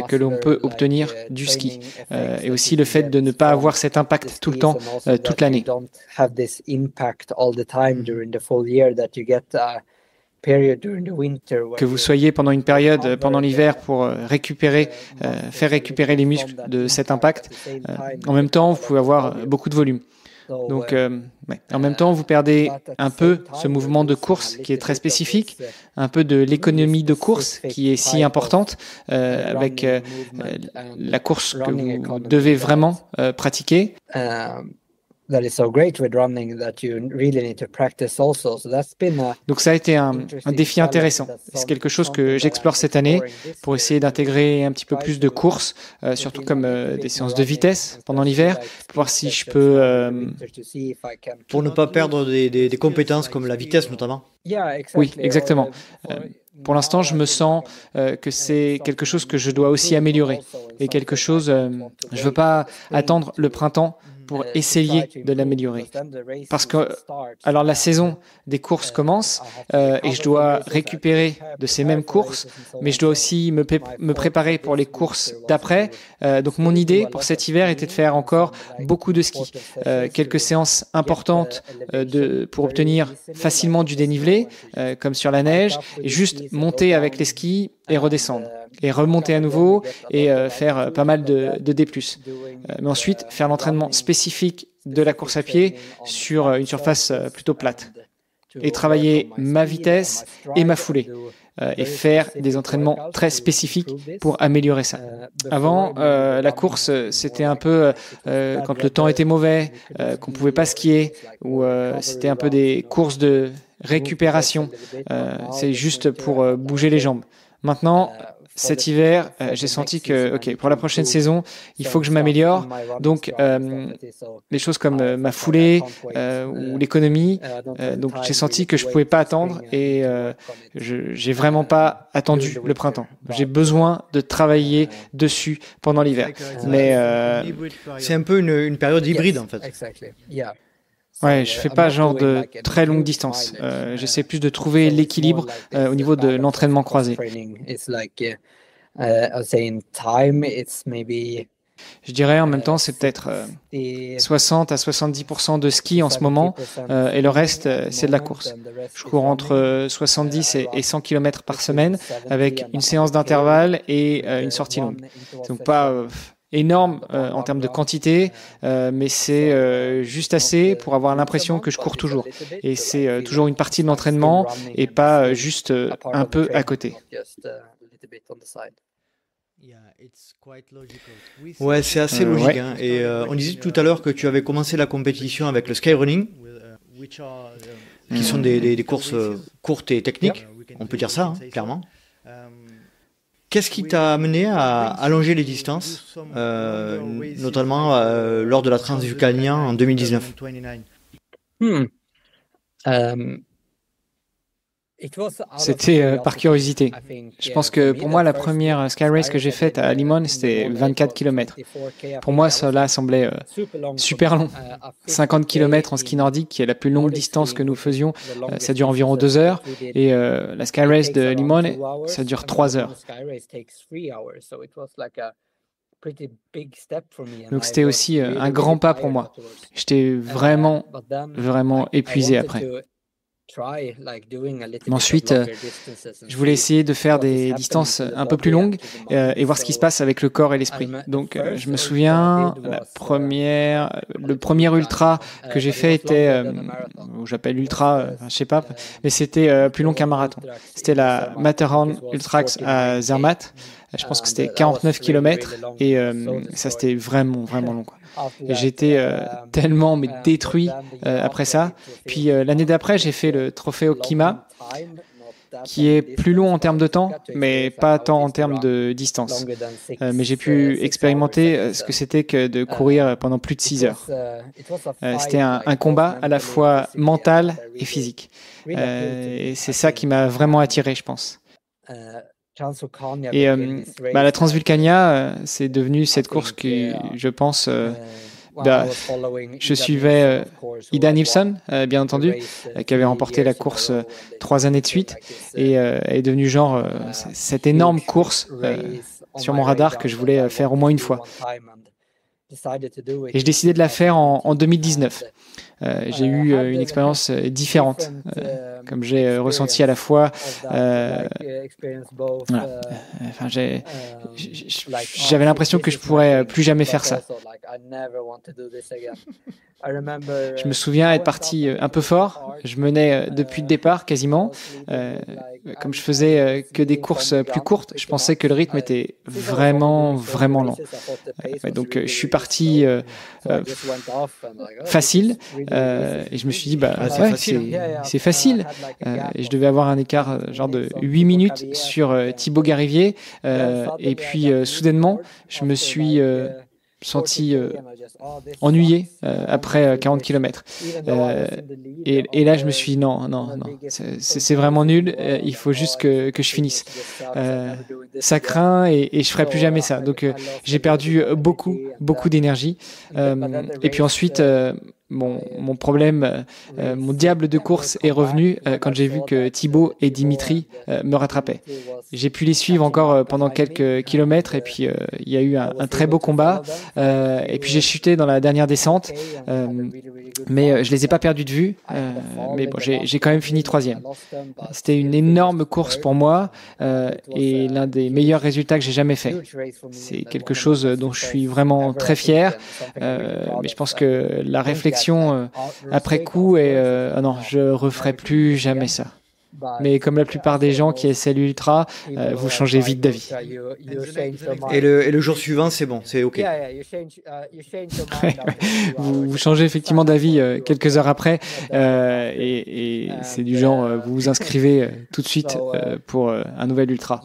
que l'on peut obtenir du ski, et aussi le fait de ne pas avoir cet impact tout le temps, toute l'année. Que vous soyez pendant une période, pendant l'hiver, pour faire récupérer les muscles de cet impact. En même temps, vous pouvez avoir beaucoup de volume. Donc, en même temps, vous perdez un peu ce mouvement de course qui est très spécifique, un peu de l'économie de course qui est si importante, avec la course que vous devez vraiment pratiquer. Donc ça a été un défi intéressant. C'est quelque chose que j'explore cette année pour essayer d'intégrer un petit peu plus de courses, surtout comme des séances de vitesse pendant l'hiver, pour voir si je peux... Pour ne pas perdre des compétences comme la vitesse notamment. Oui, exactement. Pour l'instant, je me sens que c'est quelque chose que je dois aussi améliorer et quelque chose, je ne veux pas attendre le printemps pour essayer de l'améliorer. Parce que alors la saison des courses commence et je dois récupérer de ces mêmes courses, mais je dois aussi me préparer pour les courses d'après. Donc mon idée pour cet hiver était de faire encore beaucoup de ski, quelques séances importantes pour obtenir facilement du dénivelé, comme sur la neige, et juste monter avec les skis et redescendre, et remonter à nouveau et faire pas mal de D+. Mais ensuite, faire l'entraînement spécifique de la course à pied sur une surface plutôt plate. Et travailler ma vitesse et ma foulée. Et faire des entraînements très spécifiques pour améliorer ça. Avant, la course, c'était un peu quand le temps était mauvais, qu'on ne pouvait pas skier, ou c'était un peu des courses de récupération. C'est juste pour bouger les jambes. Maintenant, cet hiver, j'ai senti que, pour la prochaine saison, il faut que je m'améliore. Donc, les choses comme ma foulée ou l'économie, donc j'ai senti que je pouvais pas attendre et j'ai vraiment pas attendu le printemps. J'ai besoin de travailler dessus pendant l'hiver. Mais c'est un peu une période hybride en fait. Ouais, je fais pas genre de très longue distance. J'essaie plus de trouver l'équilibre au niveau de l'entraînement croisé. Je dirais en même temps, c'est peut-être 60 à 70% de ski en ce moment et le reste, c'est de la course. Je cours entre 70 et 100 km par semaine avec une séance d'intervalle et une sortie longue. Donc pas énorme en termes de quantité, mais c'est juste assez pour avoir l'impression que je cours toujours. Et c'est toujours une partie de l'entraînement et pas juste un peu à côté. Ouais, c'est assez logique. Ouais. Hein. Et on disait tout à l'heure que tu avais commencé la compétition avec le skyrunning, qui sont des courses courtes et techniques, on peut dire ça, hein, clairement. Qu'est-ce qui t'a amené à allonger les distances, notamment lors de la Transvulcania en 2019? C'était par curiosité. Je pense que pour moi, la première Sky Race que j'ai faite à Limón, c'était 24 km. Pour moi, cela semblait super long. 50 km en ski nordique, qui est la plus longue distance que nous faisions, ça dure environ 2 heures. Et la Sky Race de Limón, ça dure 3 heures. Donc c'était aussi un grand pas pour moi. J'étais vraiment, vraiment épuisé après. Ensuite, je voulais essayer de faire des distances un peu plus longues et voir ce qui se passe avec le corps et l'esprit. Donc, je me souviens, le premier ultra que j'ai fait était, j'appelle ultra, je sais pas, mais c'était plus long qu'un marathon. C'était la Matterhorn Ultrax à Zermatt. Je pense que c'était 49 km et ça, c'était vraiment, vraiment long, quoi. Et j'étais tellement détruit après ça. Puis l'année d'après, j'ai fait le Trofeo Kima, qui est plus long en termes de temps, mais pas tant en termes de distance. Mais j'ai pu expérimenter ce que c'était que de courir pendant plus de 6 heures. C'était un combat à la fois mental et physique. Et c'est ça qui m'a vraiment attiré, je pense. Et la Transvulcania, c'est devenu cette course qui, je pense, je suivais Ida Nilsson, bien entendu, qui avait remporté la course 3 années de suite, et est devenue genre cette énorme course sur mon radar que je voulais faire au moins une fois. Et je décidais de la faire en 2019. J'ai eu une expérience différente, comme j'ai ressenti à la fois. J'avais l'impression que je pourrais plus jamais faire ça. Je me souviens être parti un peu fort. Je menais depuis le départ quasiment. Comme je faisais que des courses plus courtes, je pensais que le rythme était vraiment, vraiment lent. Donc je suis parti facile et je me suis dit c'est facile. Et je devais avoir un écart genre de 8 minutes sur Thibaut Garivier et puis soudainement je me suis senti ennuyé après 40 km. Et là, je me suis dit non, c'est vraiment nul, il faut juste que je finisse. Ça craint et je ferai plus jamais ça. Donc, j'ai perdu beaucoup d'énergie. Et puis ensuite, mon problème, mon diable de course est revenu quand j'ai vu que Thibaut et Dimitri me rattrapaient. J'ai pu les suivre encore pendant quelques kilomètres et puis il y a eu un très beau combat et puis j'ai chuté dans la dernière descente mais je les ai pas perdus de vue mais bon, j'ai quand même fini 3e. C'était une énorme course pour moi et l'un des meilleurs résultats que j'ai jamais fait. C'est quelque chose dont je suis vraiment très fier mais je pense que la réflexion après coup et non, je referai plus jamais ça. Mais comme la plupart des gens qui essaient l'ultra, vous changez vite d'avis. Et le jour suivant, c'est bon, c'est OK. Vous changez effectivement d'avis quelques heures après et c'est du genre, vous vous inscrivez tout de suite pour un nouvel ultra.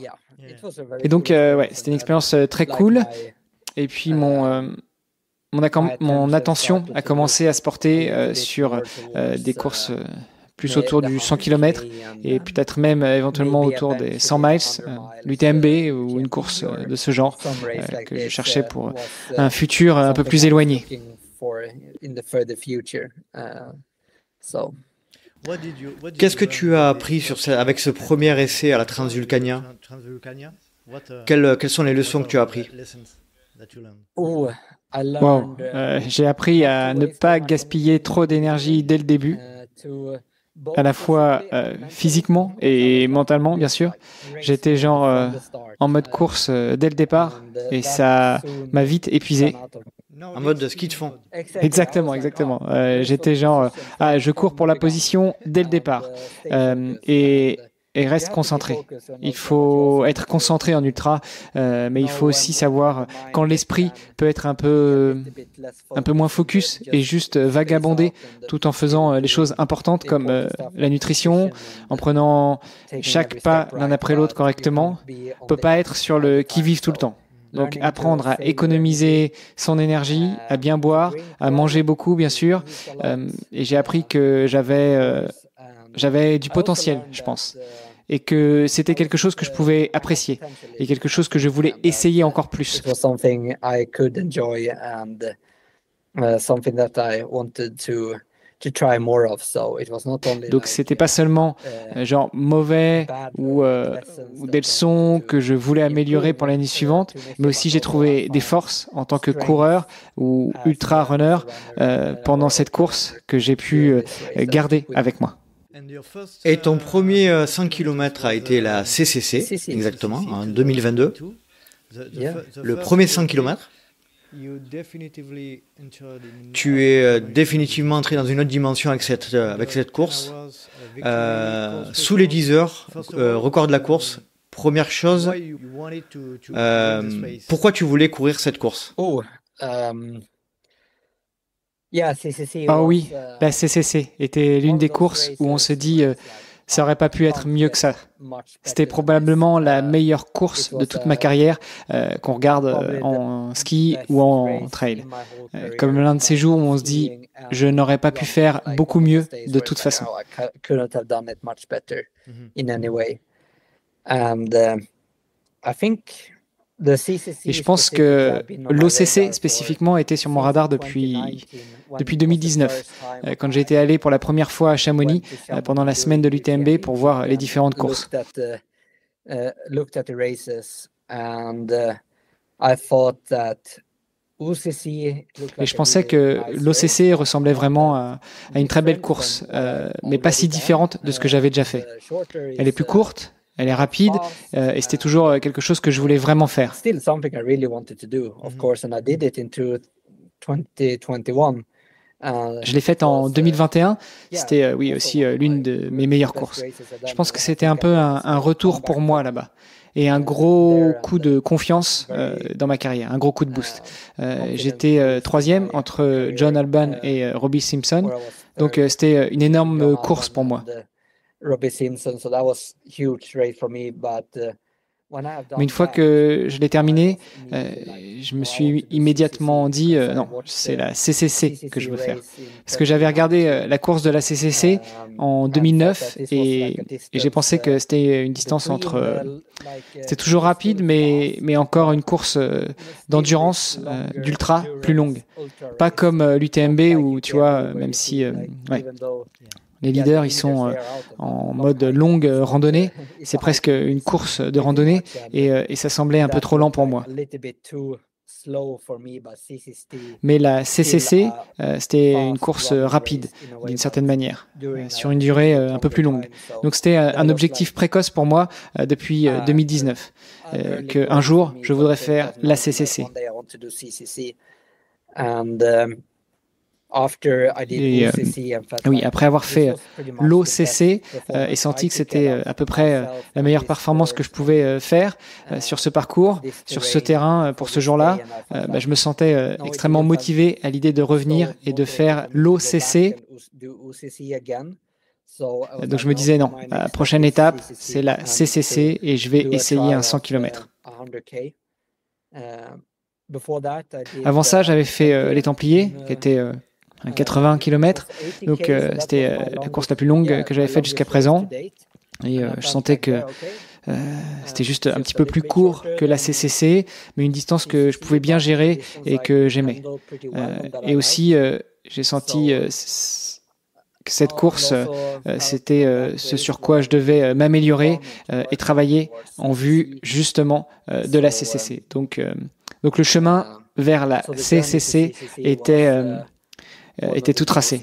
Et donc, c'était une expérience très cool. Et puis, mon attention a commencé à se porter sur des courses plus autour du 100 km et peut-être même éventuellement autour des 100 miles, l'UTMB ou une course de ce genre que je cherchais pour un futur un peu plus éloigné. Qu'est-ce que tu as appris avec ce premier essai à la Transvulcania? Quelles sont les leçons que tu as apprises? J'ai appris à ne pas gaspiller trop d'énergie dès le début. à la fois physiquement et mentalement, bien sûr. J'étais genre en mode course dès le départ et ça m'a vite épuisé. En mode de ski de fond. Exactement. J'étais genre, je cours pour la position dès le départ et reste concentré. Il faut être concentré en ultra, mais il faut aussi savoir quand l'esprit peut être un peu moins focus et juste vagabonder tout en faisant les choses importantes comme la nutrition, en prenant chaque pas l'un après l'autre correctement. On ne peut pas être sur le qui-vive tout le temps. Donc apprendre à économiser son énergie, à bien boire, à manger beaucoup bien sûr. Et j'ai appris que j'avais du potentiel, je pense. Et que c'était quelque chose que je pouvais apprécier et quelque chose que je voulais essayer encore plus. Donc c'était pas seulement genre mauvais ou des leçons que je voulais améliorer pour l'année suivante, mais aussi j'ai trouvé des forces en tant que coureur ou ultra runner pendant cette course que j'ai pu garder avec moi. Et ton premier 100 km a été la CCC, exactement, en 2022. Le premier 100 km. Tu es définitivement entré dans une autre dimension avec cette course. Sous les 10 heures, record de la course. Première chose, pourquoi tu voulais courir cette course? Ah oui, la CCC était l'une des courses où on se dit ça aurait pas pu être mieux que ça. C'était probablement la meilleure course de toute ma carrière qu'on regarde en ski ou en trail. Comme l'un de ces jours où on se dit je n'aurais pas pu faire beaucoup mieux de toute façon. Et je pense que l'OCC spécifiquement était sur mon radar depuis 2019, quand j'ai été allé pour la première fois à Chamonix pendant la semaine de l'UTMB pour voir les différentes courses. Et je pensais que l'OCC ressemblait vraiment à une très belle course, mais pas si différente de ce que j'avais déjà fait. Elle est plus courte, elle est rapide et c'était toujours quelque chose que je voulais vraiment faire. Je l'ai faite en 2021. C'était oui aussi l'une de mes meilleures courses. Je pense que c'était un peu un retour pour moi là-bas et un gros coup de confiance dans ma carrière, un gros coup de boost. J'étais troisième entre John Alban et Robbie Simpson, donc c'était une énorme course pour moi. Mais une fois que je l'ai terminé, je me suis immédiatement dit non, c'est la CCC que je veux faire. Parce que j'avais regardé la course de la CCC en 2009 et j'ai pensé que c'était une distance c'était toujours rapide, mais encore une course d'endurance, d'ultra plus longue. Pas comme l'UTMB où, tu vois, même si... les leaders, ils sont en mode longue randonnée. C'est presque une course de randonnée et ça semblait un peu trop lent pour moi. Mais la CCC, c'était une course rapide, d'une certaine manière, sur une durée un peu plus longue. Donc c'était un objectif précoce pour moi depuis 2019, qu'un jour, je voudrais faire la CCC. Oui, après avoir fait l'OCC et senti que c'était à peu près la meilleure performance que je pouvais faire sur ce parcours, sur ce terrain pour ce jour-là, je me sentais extrêmement motivé à l'idée de revenir et de faire l'OCC. Donc je me disais non, la prochaine étape, c'est la CCC et je vais essayer un 100 km. Avant ça, j'avais fait les Templiers, qui était 80 km, donc c'était la course la plus longue que j'avais faite jusqu'à présent et je sentais que c'était juste un petit peu plus court que la CCC, mais une distance que je pouvais bien gérer et que j'aimais. Et aussi, j'ai senti que cette course, c'était ce sur quoi je devais m'améliorer et travailler en vue justement de la CCC. Donc le chemin vers la CCC était tout tracé.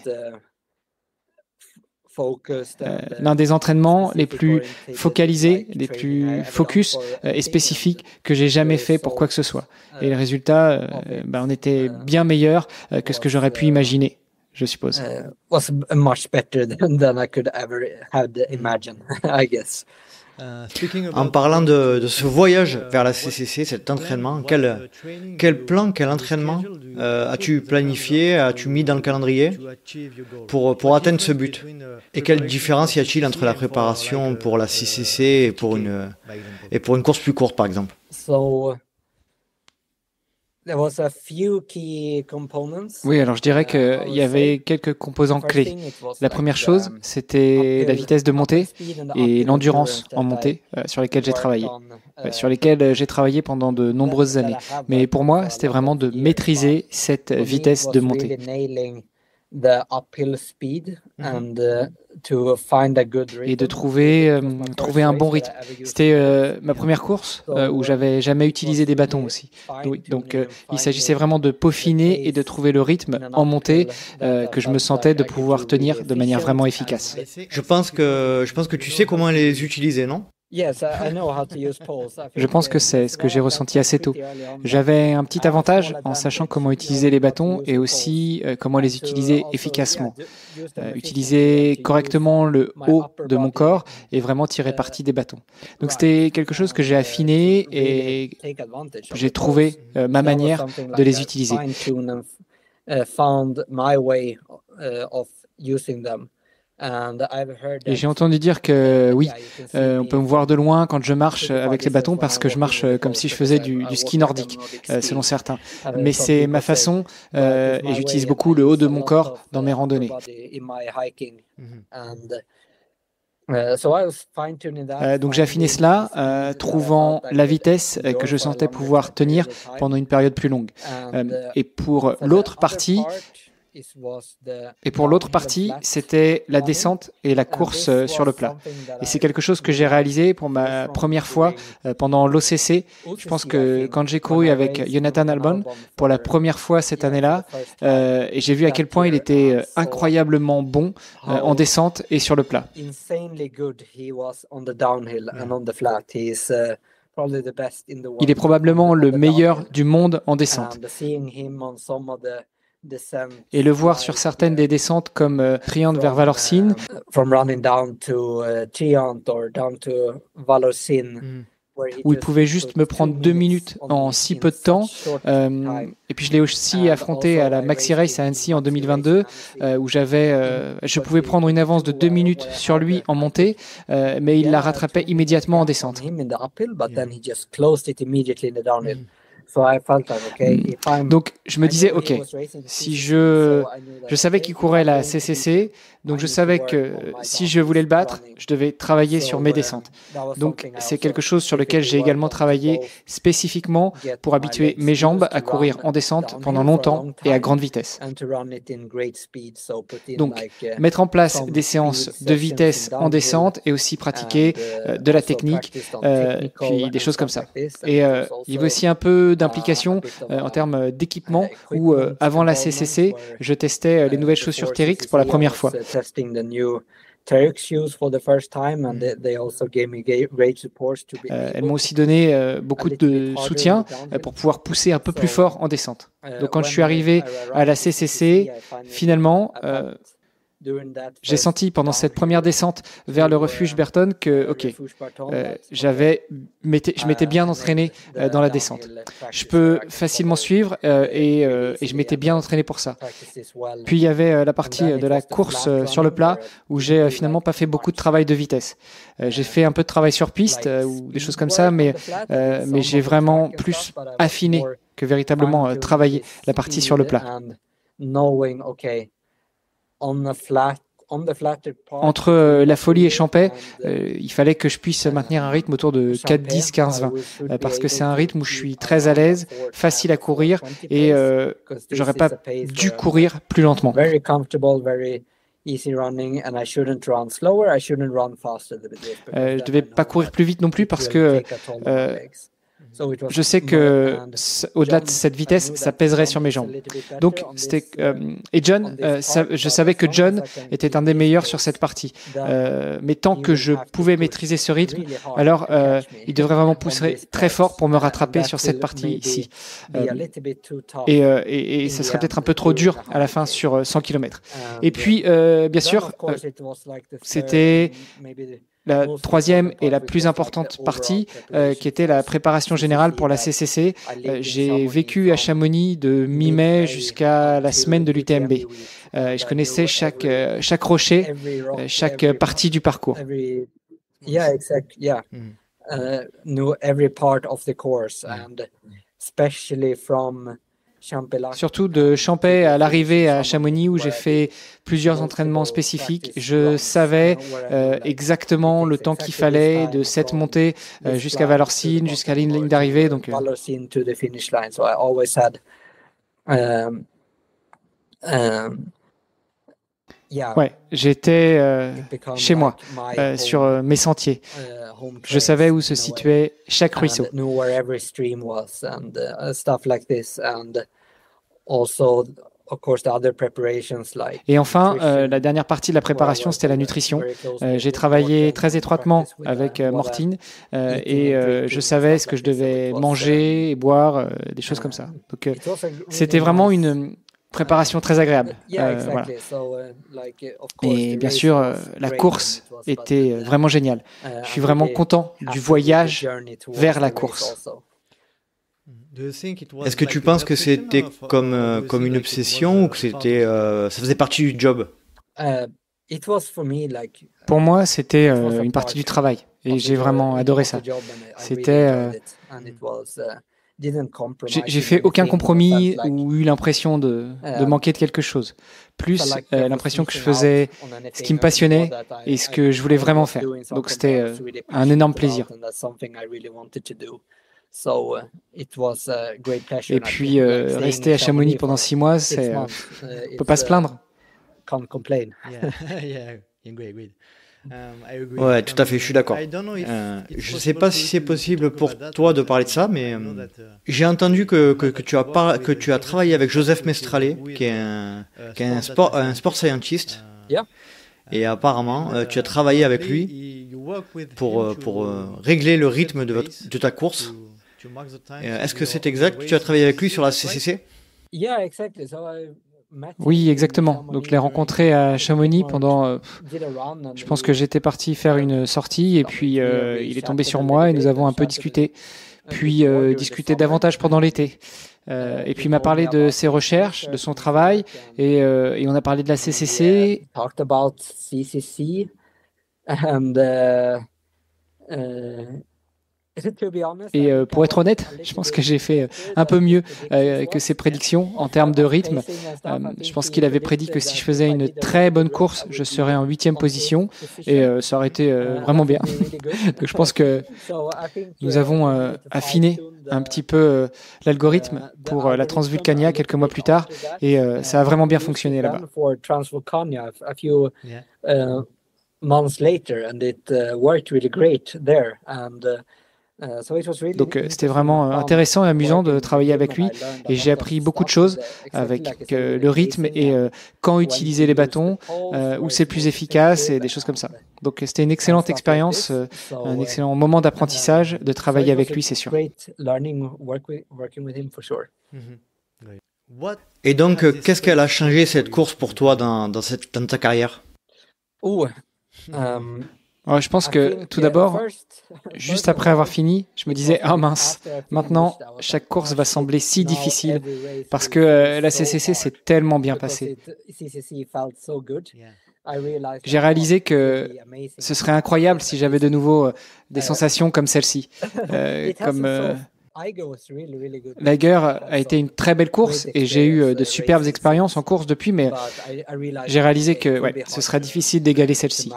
l'un des entraînements les plus focalisés, les plus focus et spécifiques que j'ai jamais fait pour quoi que ce soit. Et le résultat, on était bien meilleur que ce que j'aurais pu imaginer, je suppose. Was much better than I could ever had imagined, I guess. En parlant de ce voyage vers la CCC, cet entraînement, quel plan, quel entraînement as-tu planifié, as-tu mis dans le calendrier pour atteindre ce but? Et quelle différence y a-t-il entre la préparation pour la CCC et pour une course plus courte, par exemple? Oui, alors je dirais qu'il y avait quelques composants clés. La première chose, c'était la vitesse de montée et l'endurance en montée sur lesquelles j'ai travaillé. Sur lesquelles j'ai travaillé pendant de nombreuses années. Mais pour moi, c'était vraiment de maîtriser cette vitesse de montée. Et de trouver un bon rythme. C'était ma première course où j'avais jamais utilisé des bâtons aussi. Donc il s'agissait vraiment de peaufiner et de trouver le rythme en montée que je me sentais de pouvoir tenir de manière vraiment efficace. Je pense que tu sais comment les utiliser, non? Je pense que c'est ce que j'ai ressenti assez tôt. J'avais un petit avantage en sachant comment utiliser les bâtons et aussi comment les utiliser efficacement. Utiliser correctement le haut de mon corps et vraiment tirer parti des bâtons. Donc c'était quelque chose que j'ai affiné et j'ai trouvé ma manière de les utiliser. Et j'ai entendu dire que oui, on peut me voir de loin quand je marche avec les bâtons parce que je marche comme si je faisais du ski nordique, selon certains. Mais c'est ma façon et j'utilise beaucoup le haut de mon corps dans mes randonnées. Donc j'ai affiné cela, trouvant la vitesse que je sentais pouvoir tenir pendant une période plus longue. Et pour l'autre partie, c'était la descente et la course sur le plat. Et c'est quelque chose que j'ai réalisé pour ma première fois pendant l'OCC. Je pense que quand j'ai couru avec Jonathan Albon pour la première fois cette année-là, et j'ai vu à quel point il était incroyablement bon en descente et sur le plat. Il est probablement le meilleur du monde en descente. Et le voir sur certaines des descentes comme Triant vers Vallorcine, où il pouvait juste me prendre 2 minutes en si peu de temps. Et puis je l'ai aussi affronté à la Maxi Race à Annecy en 2022, où je pouvais prendre une avance de 2 minutes sur lui en montée, mais il la rattrapait immédiatement en descente. Donc je me disais, ok, si je savais qu'il courait la CCC, donc je savais que si je voulais le battre, je devais travailler sur mes descentes. Donc c'est quelque chose sur lequel j'ai également travaillé spécifiquement pour habituer mes jambes à courir en descente pendant longtemps et à grande vitesse. Donc mettre en place des séances de vitesse en descente et aussi pratiquer de la technique, puis des choses comme ça. Et il y avait aussi un peu d'implication en termes d'équipement où avant la CCC, je testais les nouvelles chaussures TRX pour la première fois. Elles m'ont aussi donné beaucoup de soutien pour pouvoir pousser un peu plus fort en descente. Donc quand je suis arrivé à la CCC, finalement, j'ai senti pendant cette première descente vers le refuge Burton que, je m'étais bien entraîné dans la descente. Je peux facilement suivre et je m'étais bien entraîné pour ça. Puis il y avait la partie de la course sur le plat où j'ai finalement pas fait beaucoup de travail de vitesse. J'ai fait un peu de travail sur piste ou des choses comme ça, mais j'ai vraiment plus affiné que véritablement travaillé la partie sur le plat. Entre La Folie et Champais, il fallait que je puisse maintenir un rythme autour de 4, 10, 15, 20, parce que c'est un rythme où je suis très à l'aise, facile à courir, et j'aurais pas dû courir plus lentement. Je devais pas courir plus vite non plus parce que je sais que au-delà de cette vitesse, ça pèserait sur mes jambes. Donc, John, je savais que John était un des meilleurs sur cette partie. Mais tant que je pouvais maîtriser ce rythme, alors il devrait vraiment pousser très fort pour me rattraper sur cette partie ici. Et ce serait peut-être un peu trop dur à la fin sur 100 km. Et puis, bien sûr, c'était la troisième et la plus importante partie, qui était la préparation générale pour la CCC. J'ai vécu à Chamonix de mi-mai jusqu'à la semaine de l'UTMB. Je connaissais chaque rocher, chaque partie du parcours. Knew every part of the course, and especially from surtout de Champais à l'arrivée à Chamonix où j'ai fait plusieurs entraînements spécifiques. Je savais exactement le temps qu'il fallait de cette montée jusqu'à Valorcine, jusqu'à la ligne d'arrivée. Donc, ouais, j'étais chez moi, sur mes sentiers. Je savais où se situait chaque ruisseau. Et enfin, la dernière partie de la préparation, c'était la nutrition. J'ai travaillé très étroitement avec Mortine et je savais ce que je devais manger et boire, des choses comme ça. Donc, c'était vraiment une préparation très agréable. Voilà. Et bien sûr, la course était vraiment géniale. Je suis vraiment content du voyage vers la course. Est-ce que tu penses que c'était comme une obsession ou que ça faisait partie du job? Pour moi, c'était une partie du travail et j'ai vraiment adoré ça. C'était j'ai fait aucun compromis ou eu l'impression de manquer de quelque chose. Plus l'impression que je faisais ce qui me passionnait et ce que je voulais vraiment faire. Donc c'était un énorme plaisir. Et puis rester à Chamonix pendant 6 mois, on ne peut pas se plaindre. Ouais, tout à fait, je suis d'accord. Je ne sais pas si c'est possible pour toi de parler de ça, mais j'ai entendu que tu as travaillé avec Joseph Mestrallet, qui est un sport scientist. Et apparemment, tu as travaillé avec lui pour régler le rythme de ta course. Est-ce que c'est exact? Tu as travaillé avec lui sur la CCC? Oui, exactement. Donc, je l'ai rencontré à Chamonix pendant... je pense que j'étais parti faire une sortie et puis il est tombé sur moi et nous avons un peu discuté. Puis discuté davantage pendant l'été. Et puis il m'a parlé de ses recherches, de son travail et on a parlé de la CCC. Et pour être honnête, je pense que j'ai fait un peu mieux que ses prédictions en termes de rythme. Je pense qu'il avait prédit que si je faisais une très bonne course, je serais en 8e position et ça aurait été vraiment bien. Donc je pense que nous avons affiné un petit peu l'algorithme pour la Transvulcania quelques mois plus tard et ça a vraiment bien fonctionné là-bas. Months later, and it worked really great there. Donc c'était vraiment intéressant et amusant de travailler avec lui et j'ai appris beaucoup de choses avec le rythme et quand utiliser les bâtons, où c'est plus efficace et des choses comme ça. Donc c'était une excellente expérience, un excellent moment d'apprentissage de travailler avec lui, c'est sûr. Et donc, qu'est-ce qu'elle a changé cette course pour toi dans ta carrière? Je pense que tout d'abord, juste après avoir fini, je me disais « Ah mince, maintenant, chaque course va sembler si difficile parce que la CCC s'est tellement bien passée. » J'ai réalisé que ce serait incroyable si j'avais de nouveau des sensations comme celle-ci. L'Eiger a été une très belle course et j'ai eu de superbes expériences en course depuis, mais j'ai réalisé que ce serait difficile d'égaler celle-ci.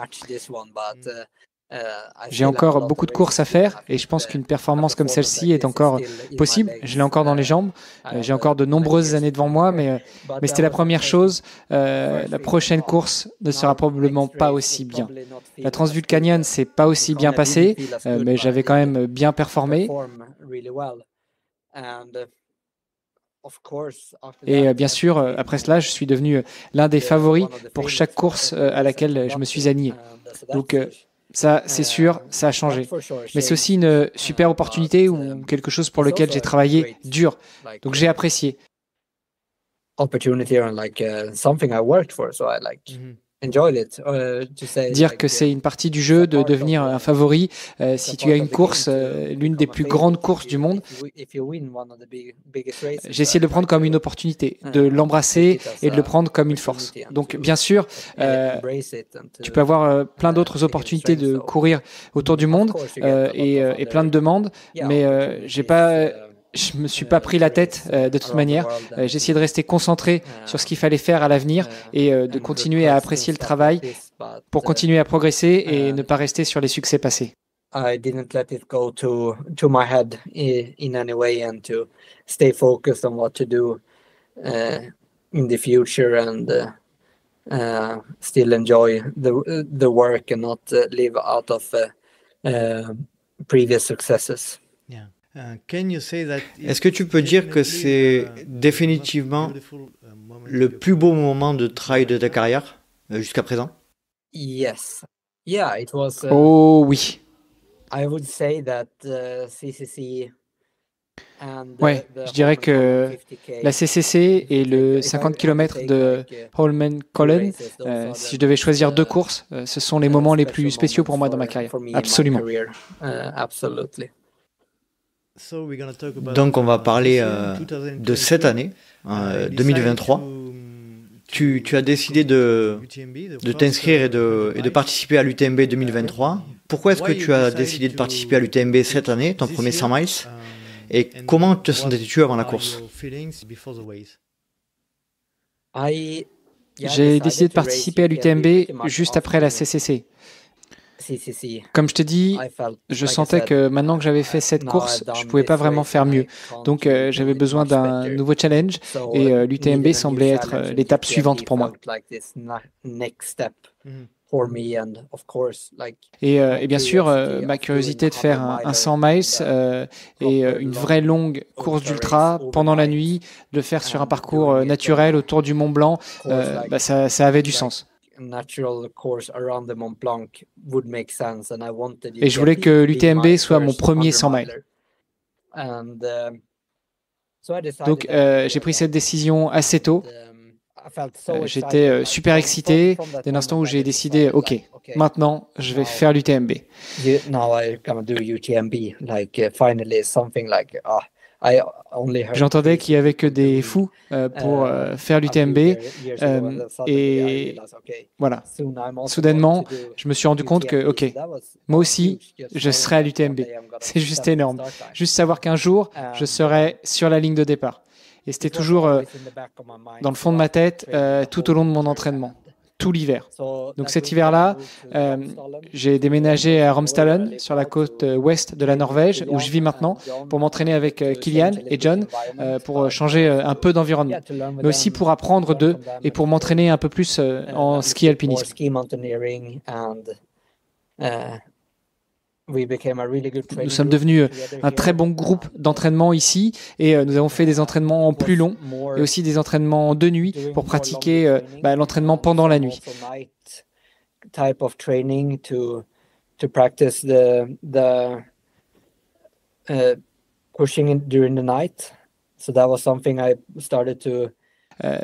J'ai encore beaucoup de courses à faire et je pense qu'une performance comme celle-ci est encore possible. Je l'ai encore dans les jambes. J'ai encore de nombreuses années devant moi, mais c'était la première chose. La prochaine course ne sera probablement pas aussi bien. La Transvulcanian, c'est pas aussi bien passé, mais j'avais quand même bien performé. Et bien sûr, après cela, je suis devenu l'un des favoris pour chaque course à laquelle je me suis aligné. Donc ça, c'est sûr, ça a changé. Mais c'est aussi une super opportunité ou quelque chose pour lequel j'ai travaillé dur. Donc j'ai apprécié. Dire que c'est une partie du jeu de devenir un favori si tu as une course, l'une des plus grandes courses du monde. J'ai essayé de le prendre comme une opportunité, de l'embrasser et de le prendre comme une force. Donc bien sûr, tu peux avoir plein d'autres opportunités de courir autour du monde et plein de demandes, mais je me suis pas pris la tête de toute manière. J'ai essayé de rester concentré sur ce qu'il fallait faire à l'avenir et de continuer à apprécier le travail pour continuer à progresser et ne pas rester sur les succès passés. I didn't let it go to my head in any way, and to stay focused on what to do in the future, and still enjoy the work and not live out of previous successes. Est-ce que tu peux dire que c'est définitivement le plus beau moment de trail de ta carrière jusqu'à présent? Yes. Yeah, it was. Oh oui. I would say that CCC. Ouais, je dirais que la CCC et le 50 km de Holmenkollen, si je devais choisir deux courses, ce sont les moments les plus spéciaux pour moi dans ma carrière. Absolument. Donc on va parler de cette année, 2023. Tu as décidé de t'inscrire et de participer à l'UTMB 2023. Pourquoi est-ce que tu as décidé de participer à l'UTMB cette année, ton premier 100 miles? Et comment te sentais-tu avant la course? J'ai décidé de participer à l'UTMB juste après la CCC. Comme je te dis, je sentais que maintenant que j'avais fait cette course, je ne pouvais pas vraiment faire mieux. Donc j'avais besoin d'un nouveau challenge et l'UTMB semblait être l'étape suivante pour moi. Et bien sûr, ma curiosité de faire un 100 miles et une vraie longue course d'ultra pendant la nuit, de le faire sur un parcours naturel autour du Mont Blanc, ça avait du sens. Et je voulais que l'UTMB soit mon premier 100 miles. Donc j'ai pris cette décision assez tôt. J'étais super excité dès l'instant où j'ai décidé, OK, maintenant je vais faire l'UTMB. J'entendais qu'il n'y avait que des fous pour faire l'UTMB et voilà, soudainement, je me suis rendu compte que, OK, moi aussi, je serai à l'UTMB. C'est juste énorme. Juste savoir qu'un jour, je serai sur la ligne de départ. Et c'était toujours dans le fond de ma tête tout au long de mon entraînement, tout l'hiver. Donc cet hiver-là, j'ai déménagé à Romsdalen, sur la côte ouest de la Norvège, où je vis maintenant, pour m'entraîner avec Kilian et John, pour changer un peu d'environnement, mais aussi pour apprendre d'eux et pour m'entraîner un peu plus en ski alpinisme. Nous sommes devenus un très bon groupe d'entraînement ici et nous avons fait des entraînements plus longs et aussi des entraînements de nuit pour pratiquer l'entraînement pendant la nuit.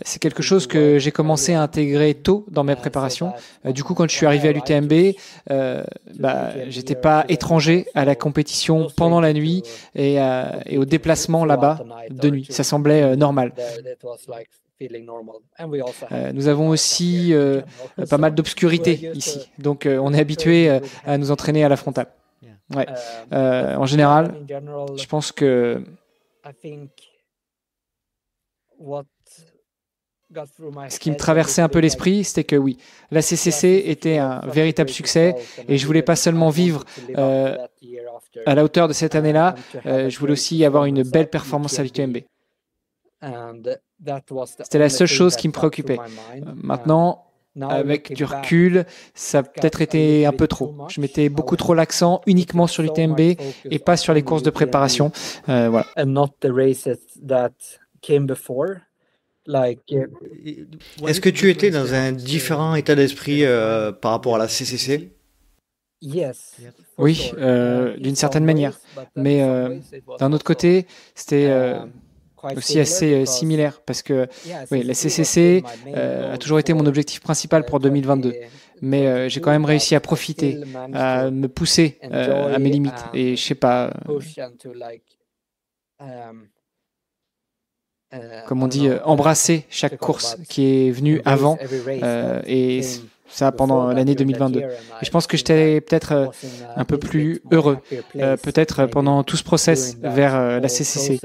C'est quelque chose que j'ai commencé à intégrer tôt dans mes préparations. Du coup, quand je suis arrivé à l'UTMB, j'étais pas étranger à la compétition pendant la nuit et au déplacement là-bas de nuit. Ça semblait normal. Nous avons aussi pas mal d'obscurité ici, donc on est habitué à nous entraîner à la frontale. Ouais. En général, je pense que ce qui me traversait un peu l'esprit, c'était que oui, la CCC était un véritable succès et je voulais pas seulement vivre à la hauteur de cette année-là, je voulais aussi avoir une belle performance à l'UTMB. C'était la seule chose qui me préoccupait. Maintenant, avec du recul, ça a peut-être été un peu trop. Je mettais beaucoup trop l'accent uniquement sur l'UTMB et pas sur les courses de préparation. Voilà. Est-ce que tu étais dans un différent état d'esprit par rapport à la CCC? Oui, d'une certaine manière. Mais d'un autre côté, c'était aussi assez similaire parce que oui, la CCC a toujours été mon objectif principal pour 2022. Mais j'ai quand même réussi à profiter, à me pousser à mes limites. Et je sais pas, comme on dit, embrasser chaque course qui est venue avant et ça pendant l'année 2022. Et je pense que j'étais peut-être un peu plus heureux, peut-être pendant tout ce process vers la CCC.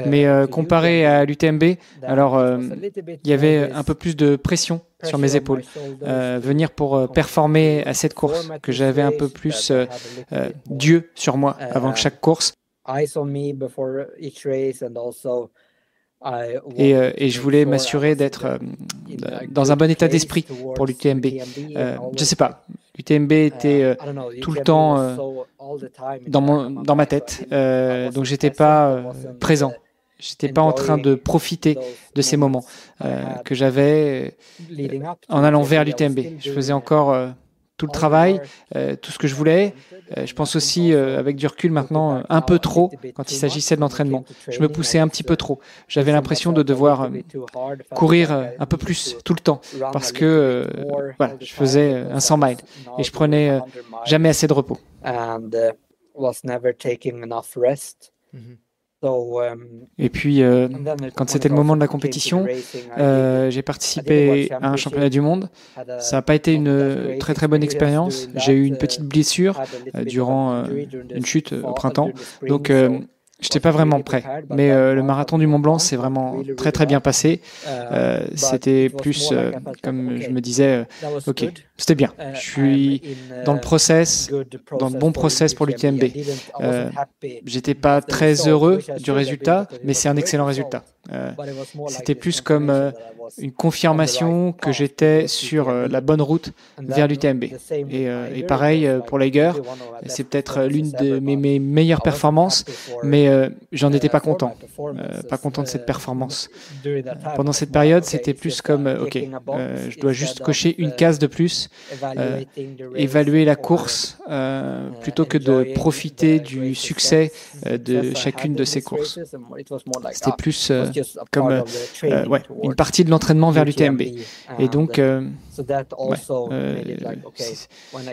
Mais comparé à l'UTMB, alors il y avait un peu plus de pression sur mes épaules. Venir pour performer à cette course, que j'avais un peu plus Dieu sur moi avant chaque course. Et je voulais m'assurer d'être dans un bon état d'esprit pour l'UTMB. Je sais pas, l'UTMB était tout le temps dans ma tête, donc j'étais pas présent. J'étais pas en train de profiter de ces moments que j'avais en allant vers l'UTMB. Je faisais encore tout le travail, tout ce que je voulais. Je pense aussi, avec du recul maintenant, un peu trop quand il s'agissait de l'entraînement. Je me poussais un petit peu trop. J'avais l'impression de devoir courir un peu plus tout le temps parce que voilà, je faisais un 100 miles et je prenais jamais assez de repos. Et puis, quand c'était le moment de la compétition, j'ai participé à un championnat du monde. Ça n'a pas été une très très bonne expérience. J'ai eu une petite blessure durant une chute au printemps. Donc, je n'étais pas vraiment prêt. Mais le marathon du Mont Blanc s'est vraiment très très bien passé. C'était plus, comme je me disais, ok, c'était bien. Je suis dans le process, dans le bon process pour l'UTMB. J'étais pas très heureux du résultat, mais c'est un excellent résultat. C'était plus comme une confirmation que j'étais sur la bonne route vers l'UTMB. Et pareil pour l'Eiger, c'est peut-être l'une de mes meilleures performances, mais j'en étais pas content. Pas content de cette performance. Pendant cette période, c'était plus comme, ok, je dois juste cocher une case de plus, évaluer la course plutôt que de profiter du succès de chacune de ces courses. C'était plus comme une partie de l'entraînement vers l'UTMB. Et donc,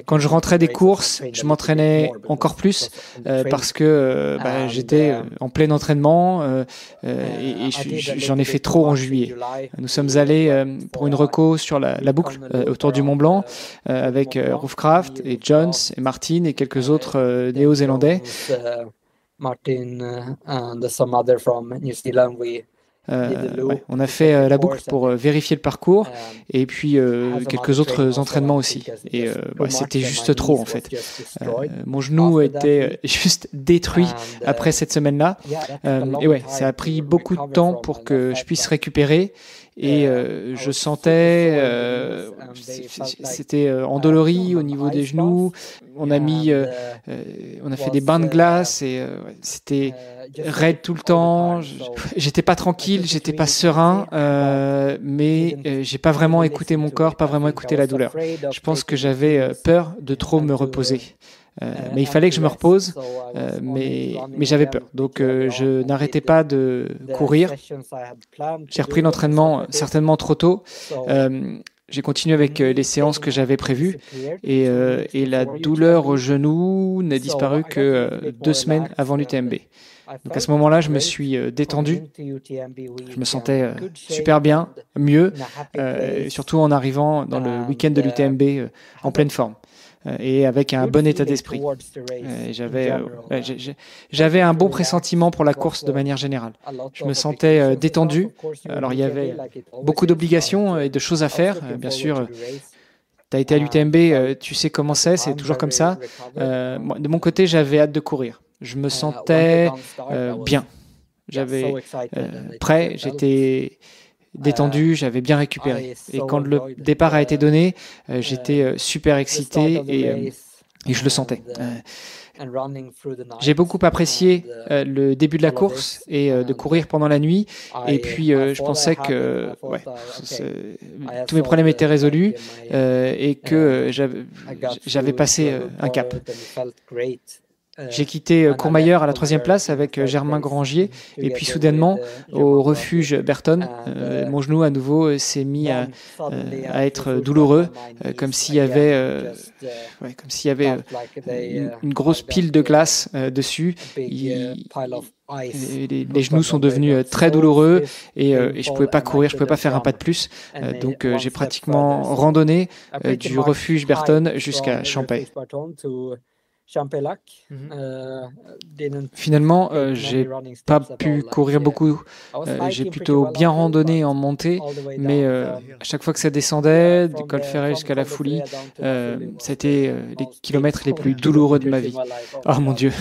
quand je rentrais des courses, je m'entraînais encore plus parce que j'étais en plein entraînement et j'en ai fait trop en juillet. Nous sommes allés pour une reco sur la boucle autour du Mont Blanc avec Roofcraft et Jones et Martin et quelques autres néo-zélandais. On a fait la boucle pour vérifier le parcours et puis quelques autres entraînements aussi. Et c'était juste trop en fait. Mon genou était juste détruit après cette semaine-là. Et ouais, ça a pris beaucoup de temps pour que je puisse récupérer. Et je sentais, c'était endolori au niveau des genoux. On a fait des bains de glace et c'était raide tout le temps. J'étais pas tranquille, j'étais pas serein, mais j'ai pas vraiment écouté mon corps, pas vraiment écouté la douleur. Je pense que j'avais peur de trop me reposer. Mais il fallait que je me repose, mais j'avais peur. Donc je n'arrêtais pas de courir. J'ai repris l'entraînement certainement trop tôt. J'ai continué avec les séances que j'avais prévues et la douleur au genou n'a disparu que 2 semaines avant l'UTMB. Donc à ce moment-là, je me suis détendu. Je me sentais super bien, mieux, surtout en arrivant dans le week-end de l'UTMB en pleine forme et avec un bon état d'esprit. J'avais un bon pressentiment pour la course de manière générale. Je me sentais détendu. Alors il y avait beaucoup d'obligations et de choses à faire. Bien sûr, tu as été à l'UTMB, tu sais comment c'est toujours comme ça. De mon côté, j'avais hâte de courir. Je me sentais bien. J'avais prêt, j'étais détendu, j'avais bien récupéré. Et quand le départ a été donné, j'étais super excité et je le sentais. J'ai beaucoup apprécié le début de la course et de courir pendant la nuit. Et puis, je pensais que tous mes problèmes étaient résolus et que j'avais passé un cap. J'ai quitté Courmayeur à la 3e place avec Germain Grangier et puis soudainement au refuge Berton, mon genou à nouveau s'est mis à être douloureux, comme s'il y avait une grosse pile de glace dessus. Les genoux sont devenus très douloureux et je pouvais pas courir, je pouvais pas faire un pas de plus. Donc j'ai pratiquement randonné du refuge Berton jusqu'à Champey. Finalement, j'ai pas pu courir beaucoup. J'ai plutôt bien randonné en montée, mais à chaque fois que ça descendait, du col Ferret jusqu'à la Foulie, c'était les kilomètres les plus douloureux de ma vie. Oh mon Dieu,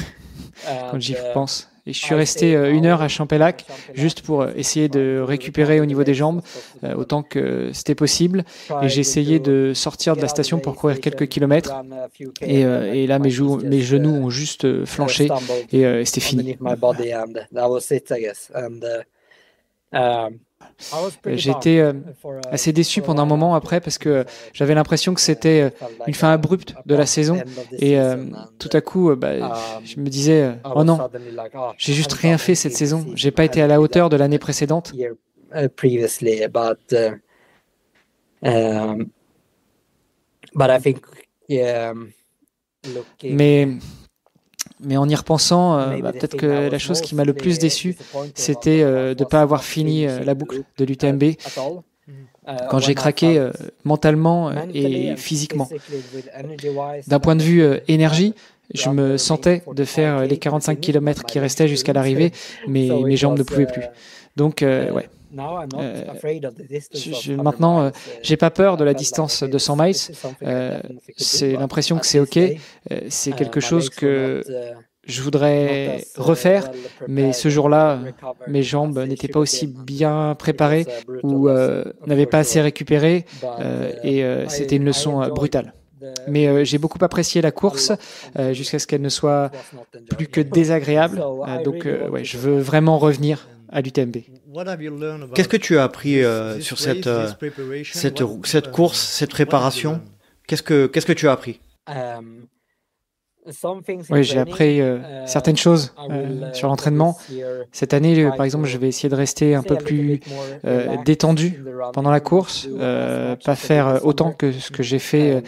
quand j'y pense. Et je suis resté 1 heure à Champellac juste pour essayer de récupérer au niveau des jambes autant que c'était possible. Et j'ai essayé de sortir de la station pour courir quelques kilomètres. Et là, mes genoux ont juste flanché et c'était fini. J'étais assez déçu pendant un moment après parce que j'avais l'impression que c'était une fin abrupte de la saison et tout à coup je me disais oh non, j'ai juste rien fait cette saison, j'ai pas été à la hauteur de l'année précédente. Mais en y repensant, peut-être que la chose qui m'a le plus déçu, c'était de ne pas avoir fini la boucle de l'UTMB quand j'ai craqué mentalement et physiquement. D'un point de vue énergie, je me sentais de faire les 45 km qui restaient jusqu'à l'arrivée, mais mes jambes ne pouvaient plus. Donc, maintenant, j'ai pas peur de la distance de 100 miles. C'est l'impression que c'est OK. C'est quelque chose que je voudrais refaire, mais ce jour-là, mes jambes n'étaient pas aussi bien préparées ou n'avaient pas assez récupéré et c'était une leçon brutale. Mais j'ai beaucoup apprécié la course jusqu'à ce qu'elle ne soit plus que désagréable. Donc, je veux vraiment revenir à l'UTMB. Qu'est-ce que tu as appris sur cette course, cette préparation? Qu'est-ce que tu as appris? Oui, j'ai appris certaines choses sur l'entraînement. Cette année, par exemple, je vais essayer de rester un peu plus détendu pendant la course, pas faire autant que ce que j'ai fait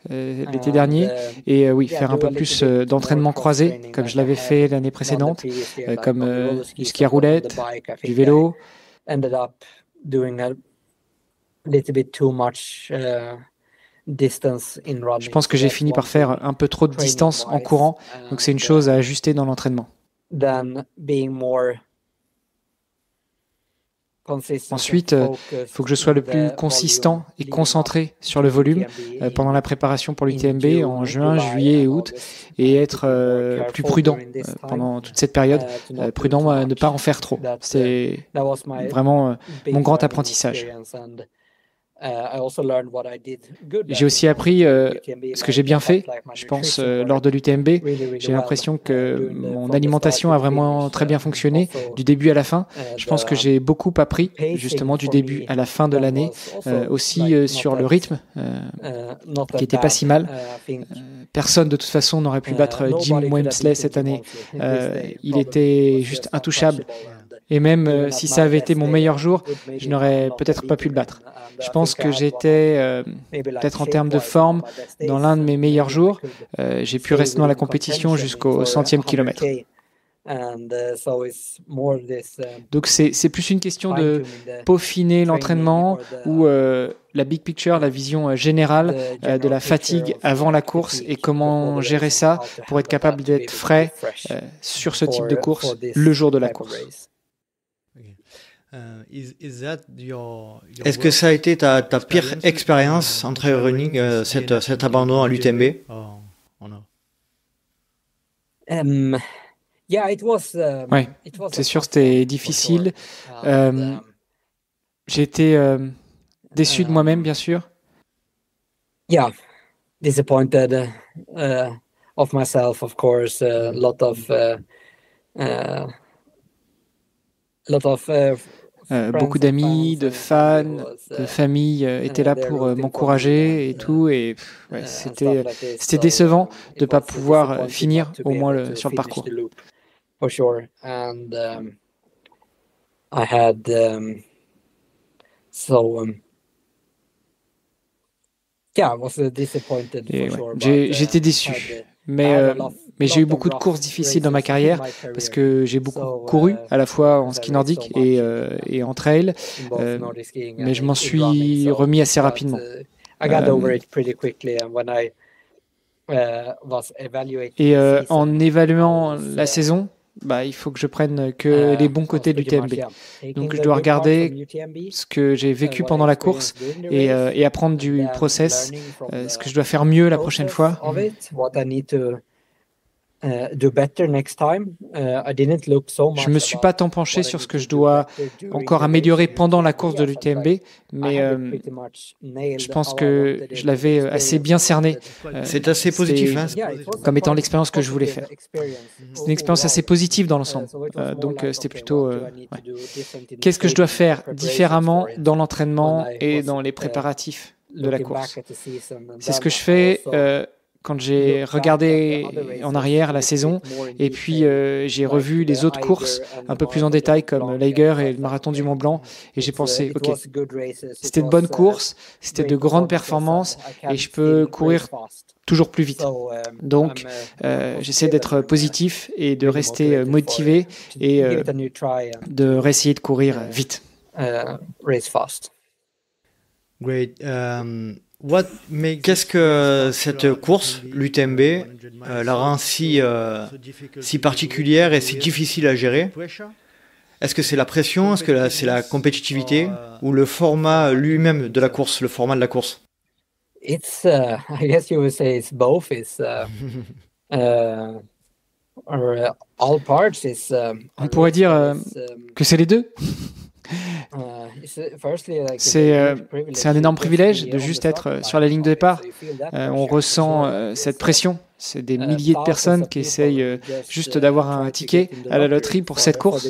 l'été dernier et faire un peu plus d'entraînement croisé comme je l'avais fait l'année précédente, comme du ski à roulettes, du vélo. Je pense que j'ai fini par faire un peu trop de distance en courant, donc c'est une chose à ajuster dans l'entraînement. Ensuite, il faut que je sois le plus consistant et concentré sur le volume pendant la préparation pour l'UTMB en juin, juillet et août et être plus prudent pendant toute cette période, prudent à ne pas en faire trop. C'est vraiment mon grand apprentissage. J'ai aussi appris ce que j'ai bien fait, je pense, lors de l'UTMB. J'ai l'impression que mon alimentation a vraiment très bien fonctionné du début à la fin. Je pense que j'ai beaucoup appris justement du début à la fin de l'année, aussi sur le rythme qui n'était pas si mal. Personne de toute façon n'aurait pu battre Jim Wemsley cette année. Il était juste intouchable. Et même si ça avait été mon meilleur jour, je n'aurais peut-être pas pu le battre. Je pense que j'étais, peut-être en termes de forme, dans l'un de mes meilleurs jours. J'ai pu rester dans la compétition jusqu'au 100e kilomètre. Donc c'est plus une question de peaufiner l'entraînement ou la big picture, la vision générale de la fatigue avant la course et comment gérer ça pour être capable d'être frais sur ce type de course le jour de la course. Est-ce que ça a été ta pire expérience en trail running, cet abandon à l'UTMB? Oui, c'est sûr, c'était difficile. J'ai été déçu de moi-même, bien sûr. Yeah, disappointed of myself, of course. Lot of beaucoup d'amis, de fans, de famille étaient là pour m'encourager et tout. Et ouais, c'était décevant de ne pas pouvoir finir au moins sur le parcours. For sure. And I had yeah, I was disappointed for sure. J'étais déçu. Mais j'ai eu beaucoup de courses difficiles dans ma carrière parce que j'ai beaucoup couru à la fois en ski nordique et en trail, mais je m'en suis remis assez rapidement. Et en évaluant la saison, il faut que je prenne que les bons côtés de l'UTMB. Donc je dois regarder ce que j'ai vécu pendant la course et apprendre du process, ce que je dois faire mieux la prochaine fois. Je me suis pas tant penché sur ce que je dois encore améliorer pendant la course de l'UTMB, mais je pense que je l'avais assez bien cerné. C'est assez positif, hein, comme étant l'expérience que je voulais faire. C'est une expérience assez positive dans l'ensemble. Donc c'était plutôt qu'est-ce que je dois faire différemment dans l'entraînement et dans les préparatifs de la course. C'est ce que je fais quand j'ai regardé en arrière la saison et puis j'ai revu les autres courses un peu plus en détail comme l'Eiger et le marathon du Mont Blanc et j'ai pensé ok, c'était de bonnes courses, c'était de grandes performances et je peux courir toujours plus vite. Donc j'essaie d'être positif et de rester motivé et de réessayer de courir vite. Great. Mais qu'est-ce que cette course, l'UTMB, la rend si particulière et si difficile à gérer? Est-ce que c'est la pression? Est-ce que c'est la compétitivité? Ou le format lui-même de la course, le format de la course? It's, I guess you would say it's both. It's all parts. On pourrait dire que c'est les deux. C'est un énorme privilège de juste être sur la ligne de départ. On ressent cette pression. C'est des milliers de personnes qui essayent juste d'avoir un ticket à la loterie pour cette course.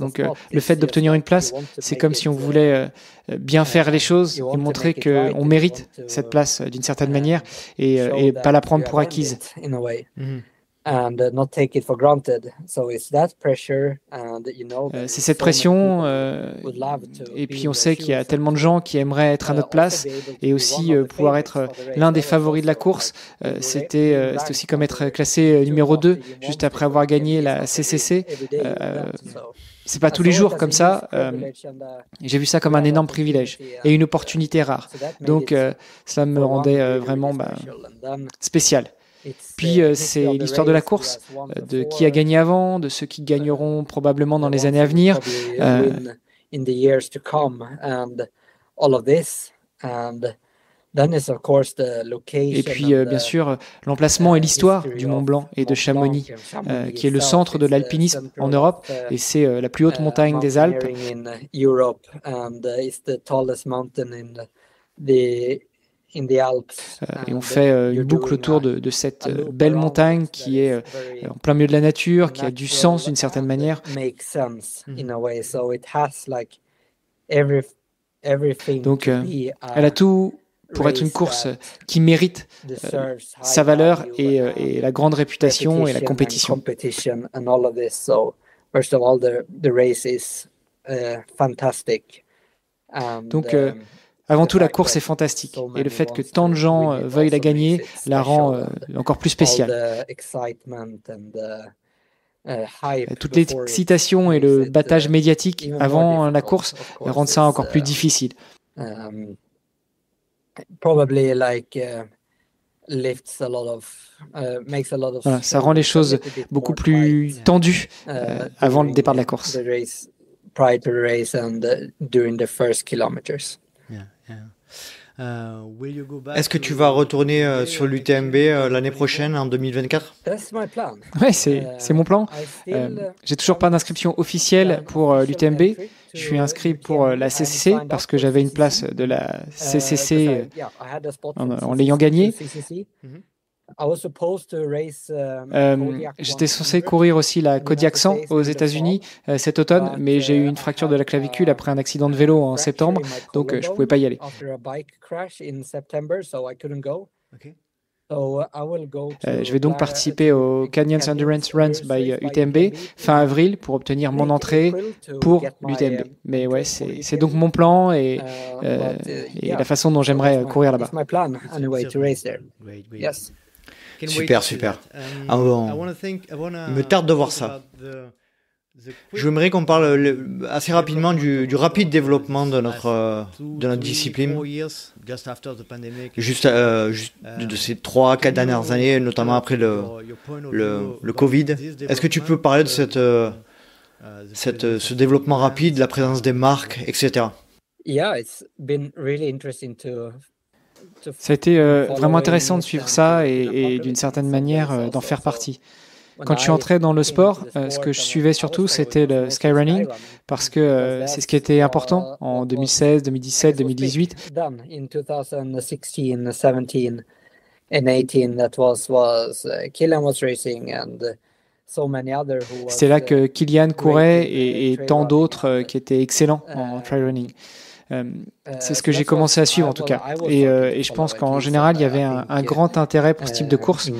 Donc le fait d'obtenir une place, c'est comme si on voulait bien faire les choses et montrer qu'on mérite cette place d'une certaine manière et pas la prendre pour acquise. C'est cette pression et puis on sait qu'il y a tellement de gens qui aimeraient être à notre place et aussi pouvoir être l'un des favoris de la course. C'était aussi comme être classé numéro 2 juste après avoir gagné la CCC. C'est pas tous les jours comme ça. J'ai vu ça comme un énorme privilège et une opportunité rare. Donc ça me rendait vraiment spécial. Puis c'est l'histoire de la course, de qui a gagné avant, de ceux qui gagneront probablement dans les années à venir. Et puis bien sûr l'emplacement et l'histoire du Mont Blanc et de Chamonix, qui est le centre de l'alpinisme en Europe, et c'est la plus haute montagne des Alpes. Et on fait une boucle autour de cette belle montagne qui est en plein milieu de la nature, qui a du sens d'une certaine manière. Donc elle a tout pour être une course qui mérite sa valeur et la grande réputation et la compétition. Donc Avant tout, la course est fantastique et le fait que tant de gens veuillent la gagner la rend encore plus spéciale. Toute l'excitation et le battage médiatique avant la course rendent ça encore plus difficile. Voilà, ça rend les choses beaucoup plus tendues avant le départ de la course. Est-ce que tu vas retourner sur l'UTMB l'année prochaine, en 2024? Oui, c'est mon plan. J'ai toujours pas d'inscription officielle pour l'UTMB. Je suis inscrit pour la CCC parce que j'avais une place de la CCC en l'ayant gagnée. J'étais censé courir aussi la Kodiak 100 aux États-Unis cet automne, mais j'ai eu une fracture de la clavicule après un accident de vélo en septembre, donc je ne pouvais pas y aller. Je vais donc participer au Canyons Endurance Runs by UTMB fin avril pour obtenir mon entrée pour l'UTMB. Mais ouais, c'est donc mon plan et la façon dont j'aimerais courir là-bas. Super. Il me tarde de voir ça. J'aimerais qu'on parle assez rapidement du rapide développement de notre discipline, juste de ces 3-4 dernières années, notamment après le Covid. Est-ce que tu peux parler de ce développement rapide, la présence des marques, etc. Ça a été vraiment intéressant de suivre ça et d'une certaine manière d'en faire partie. Quand je suis entré dans le sport, ce que je suivais surtout, c'était le skyrunning, parce que c'est ce qui était important en 2016, 2017, 2018. C'était là que Kilian courait et tant d'autres qui étaient excellents en trailrunning. C'est ce que j'ai commencé à suivre en tout cas. Et je pense qu'en général, il y avait un grand intérêt pour ce type de course.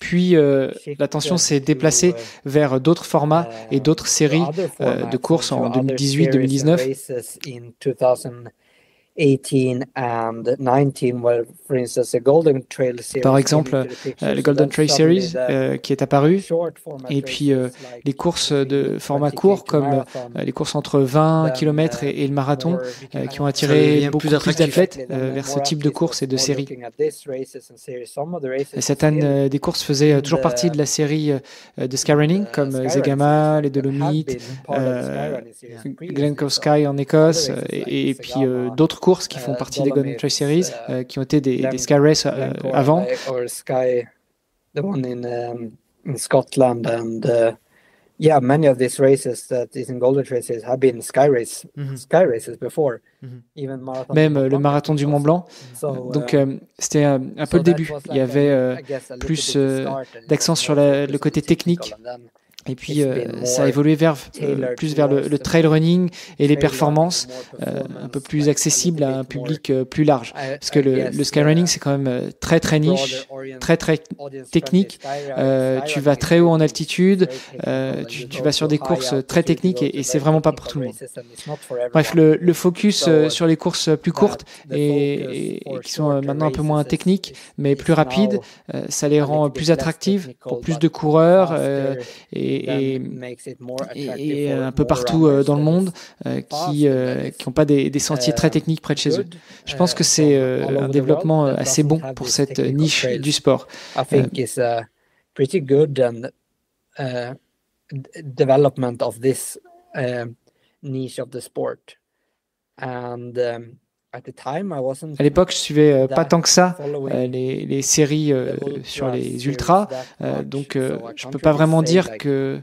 Puis l'attention s'est déplacée vers d'autres formats et d'autres séries de courses en 2018-2019. Par exemple, le Golden Trail Series qui est apparu, et puis les courses de format court comme les courses entre 20 km et le marathon qui ont attiré beaucoup plus d'athlètes vers ce type de course et de série. Certaines des courses faisaient toujours partie de la série de skyrunning comme Zegama, les Dolomites, Glencoe Sky en Écosse et puis d'autres courses qui font partie des Golden Trail Series, qui ont été des Sky Race avant. Scotland and many of these races that is in Golden Trail Series have been sky races before. Même le marathon du Mont Blanc. Donc c'était un peu le début. Il y avait plus d'accent sur le côté technique. Et puis, ça a évolué plus vers le trail running et les performances, un peu plus accessibles à un public plus large. Parce que le skyrunning, c'est quand même très, très niche, très, très technique. Tu vas très haut en altitude, tu vas sur des courses très techniques et c'est vraiment pas pour tout le monde. Bref, le focus sur les courses plus courtes et qui sont maintenant un peu moins techniques, mais plus rapides, ça les rend plus attractives pour plus de coureurs et un peu partout dans le monde qui n'ont pas des sentiers très techniques près de chez eux. Je pense que c'est un développement assez bon pour cette niche du sport. Pretty good development of this niche of the sport. And à l'époque, je suivais pas tant que ça les séries sur les ultras, donc je peux pas vraiment dire que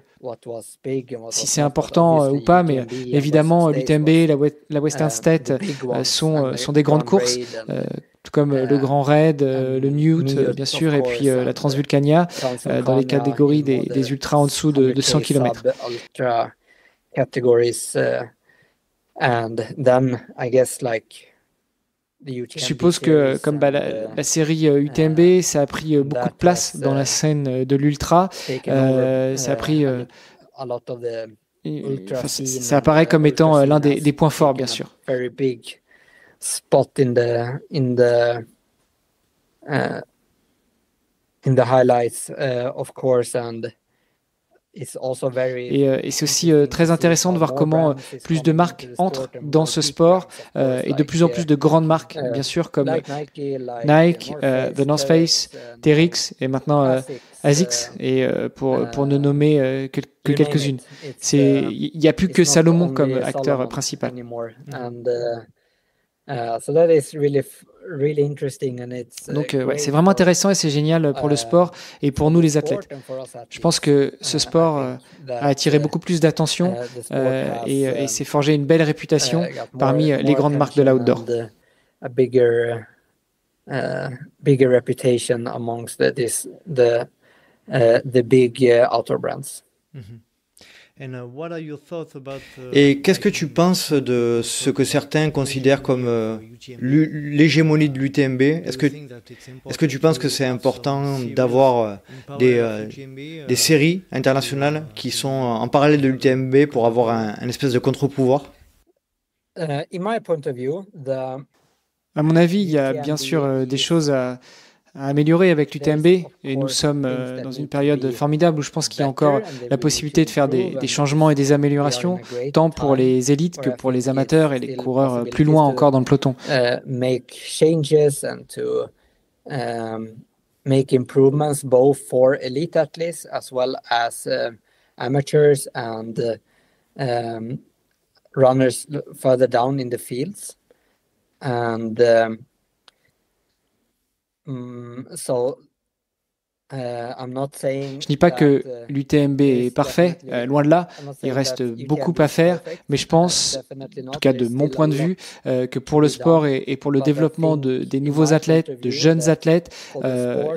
si c'est important ou pas, mais évidemment l'UTMB, la Western State sont des grandes courses, tout comme le Grand Raid, le Mute bien sûr, et puis la Transvulcania dans les catégories des ultras en dessous de 100 km. And then I guess Je suppose que, comme la série UTMB, ça a pris beaucoup de place dans la scène de l'ultra. Ça a pris... ça apparaît comme étant l'un des points forts, bien sûr. Spot in the highlights, of course, and et c'est aussi très intéressant de voir comment plus de marques entrent dans ce sport et de plus en plus de grandes marques, bien sûr, comme Nike, The North Face, Terrex et maintenant ASICS, et pour ne nommer que quelques-unes. Il n'y a plus que Salomon comme acteur principal. Donc c'est vraiment intéressant et c'est génial pour le sport et pour nous les athlètes. Je pense que ce sport a attiré beaucoup plus d'attention et s'est forgé une belle réputation parmi les grandes marques de l'outdoor. Bigger reputation amongst the big outdoor brands. Et qu'est-ce que tu penses de ce que certains considèrent comme l'hégémonie de l'UTMB? Est-ce que tu penses que c'est important d'avoir des séries internationales qui sont en parallèle de l'UTMB pour avoir un espèce de contre-pouvoir? À mon avis, il y a bien sûr des choses à améliorer avec l'UTMB et nous sommes dans une période formidable où je pense qu'il y a encore la possibilité de faire des changements et des améliorations tant pour les élites que pour les amateurs et les coureurs plus loin encore dans le peloton. Make changes and to make improvements both for elite athletes as well as amateurs and runners further down in the fields. And je dis pas que l'UTMB est parfait, loin de là, il reste beaucoup à faire, mais je pense, en tout cas de mon point de vue, que pour le sport et pour le développement des nouveaux athlètes, de jeunes athlètes,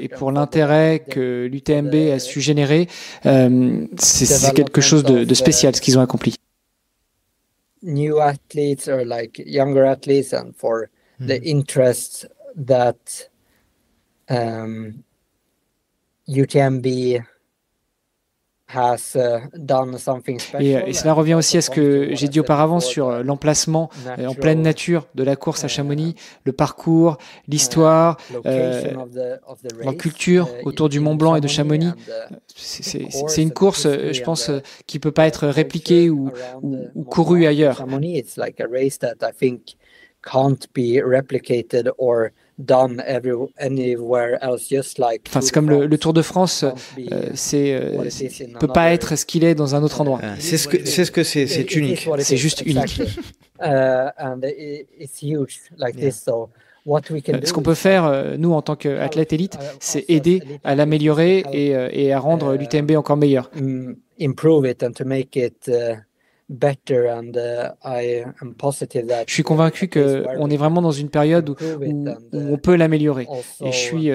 et pour l'intérêt que l'UTMB a su générer, c'est quelque chose de spécial ce qu'ils ont accompli. New athletes or like younger athletes and for the interests that UTMB has done something special. Et cela revient aussi à ce que j'ai dit auparavant sur l'emplacement en pleine nature de la course à Chamonix, le parcours, l'histoire, la culture autour du Mont Blanc et de Chamonix. C'est une course, je pense, qui ne peut pas être répliquée ou courue ailleurs. Chamonix, it's like a race that I think can't be replicated or done anywhere else, just like. Enfin, c'est comme le Tour de France, ne peut pas être ce qu'il est dans un autre endroit. C'est unique. C'est juste unique. And it's huge like this, so ce qu'on peut faire, nous, en tant qu'athlètes élite, c'est aider à l'améliorer et à rendre l'UTMB encore meilleur. Improve it and to make it better, and I am positive that. Je suis convaincu qu'on est vraiment dans une période où on peut l'améliorer. Et je suis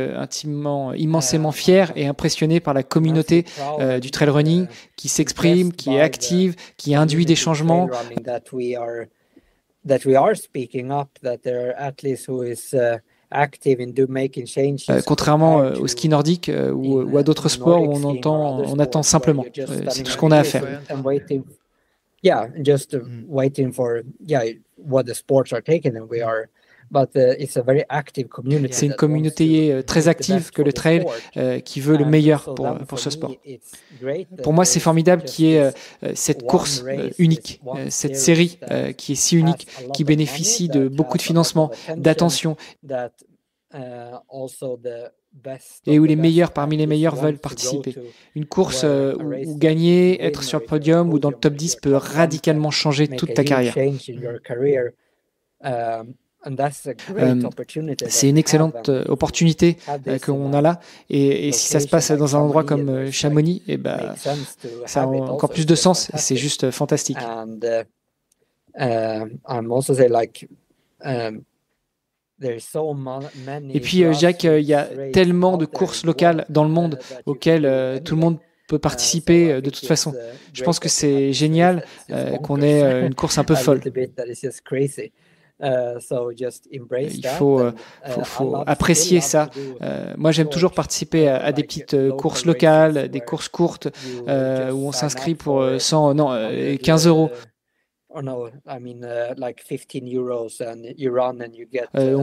immensément fier et impressionné par la communauté du trail running qui s'exprime, qui est active, qui induit des changements. That we are speaking up, that there are athletes who is active in making changes. Contrairement au ski nordique ou à d'autres sports où on attend simplement. C'est tout ce qu'on a à faire. Yeah, just waiting for what the sports are taking, and we are. But it's a very active community. C'est une communauté très active que le trail qui veut le meilleur pour ce sport. Pour moi, c'est formidable qu'il y ait cette course unique, cette série qui est si unique, qui bénéficie de beaucoup de financement, d'attention, et où les meilleurs parmi les meilleurs veulent participer. Une course où gagner, être sur le podium ou dans le top 10 peut radicalement changer toute ta carrière. C'est une excellente opportunité qu'on a là, et si ça se passe dans un endroit comme Chamonix, ça a encore plus de sens, et c'est juste fantastique. Et puis je dirais qu'il y a tellement de courses locales dans le monde auxquelles tout le monde peut participer de toute façon. Je pense que c'est génial qu'on ait une course un peu folle. Il faut apprécier ça. Moi, j'aime toujours participer à des petites courses locales, des courses courtes où on s'inscrit pour 15 euros. On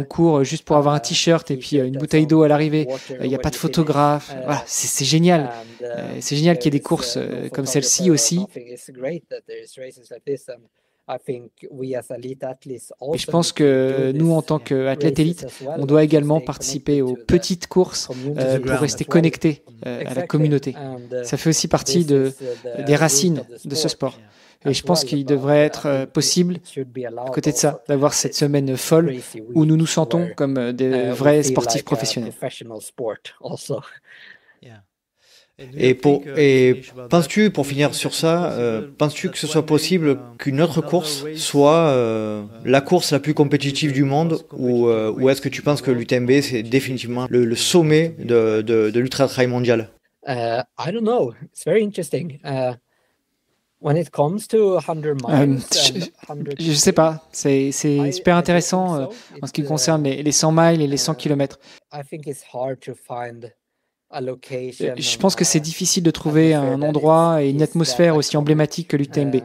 court juste pour avoir un t-shirt et puis une bouteille d'eau à l'arrivée. Il n'y a pas de photographe. Voilà, c'est génial. C'est génial qu'il y ait des courses comme celle-ci aussi. Et je pense que nous, en tant qu'athlètes élites, on doit également participer aux petites courses pour rester connectés à la communauté. Ça fait aussi partie des racines de ce sport. Et je pense qu'il devrait être possible, à côté de ça, d'avoir cette semaine folle où nous nous sentons comme des vrais sportifs professionnels. Et penses-tu, pour finir sur ça, penses-tu que ce soit possible qu'une autre course soit la course la plus compétitive du monde, ou est-ce que tu penses que l'UTMB c'est définitivement le sommet de l'ultra-trail mondial? I don't know. It's very interesting. When it comes to 100 miles, je sais pas, c'est super intéressant en ce qui concerne les 100 miles et les 100 km. Je pense que c'est difficile de trouver un endroit et une atmosphère aussi emblématique que l'UTMB.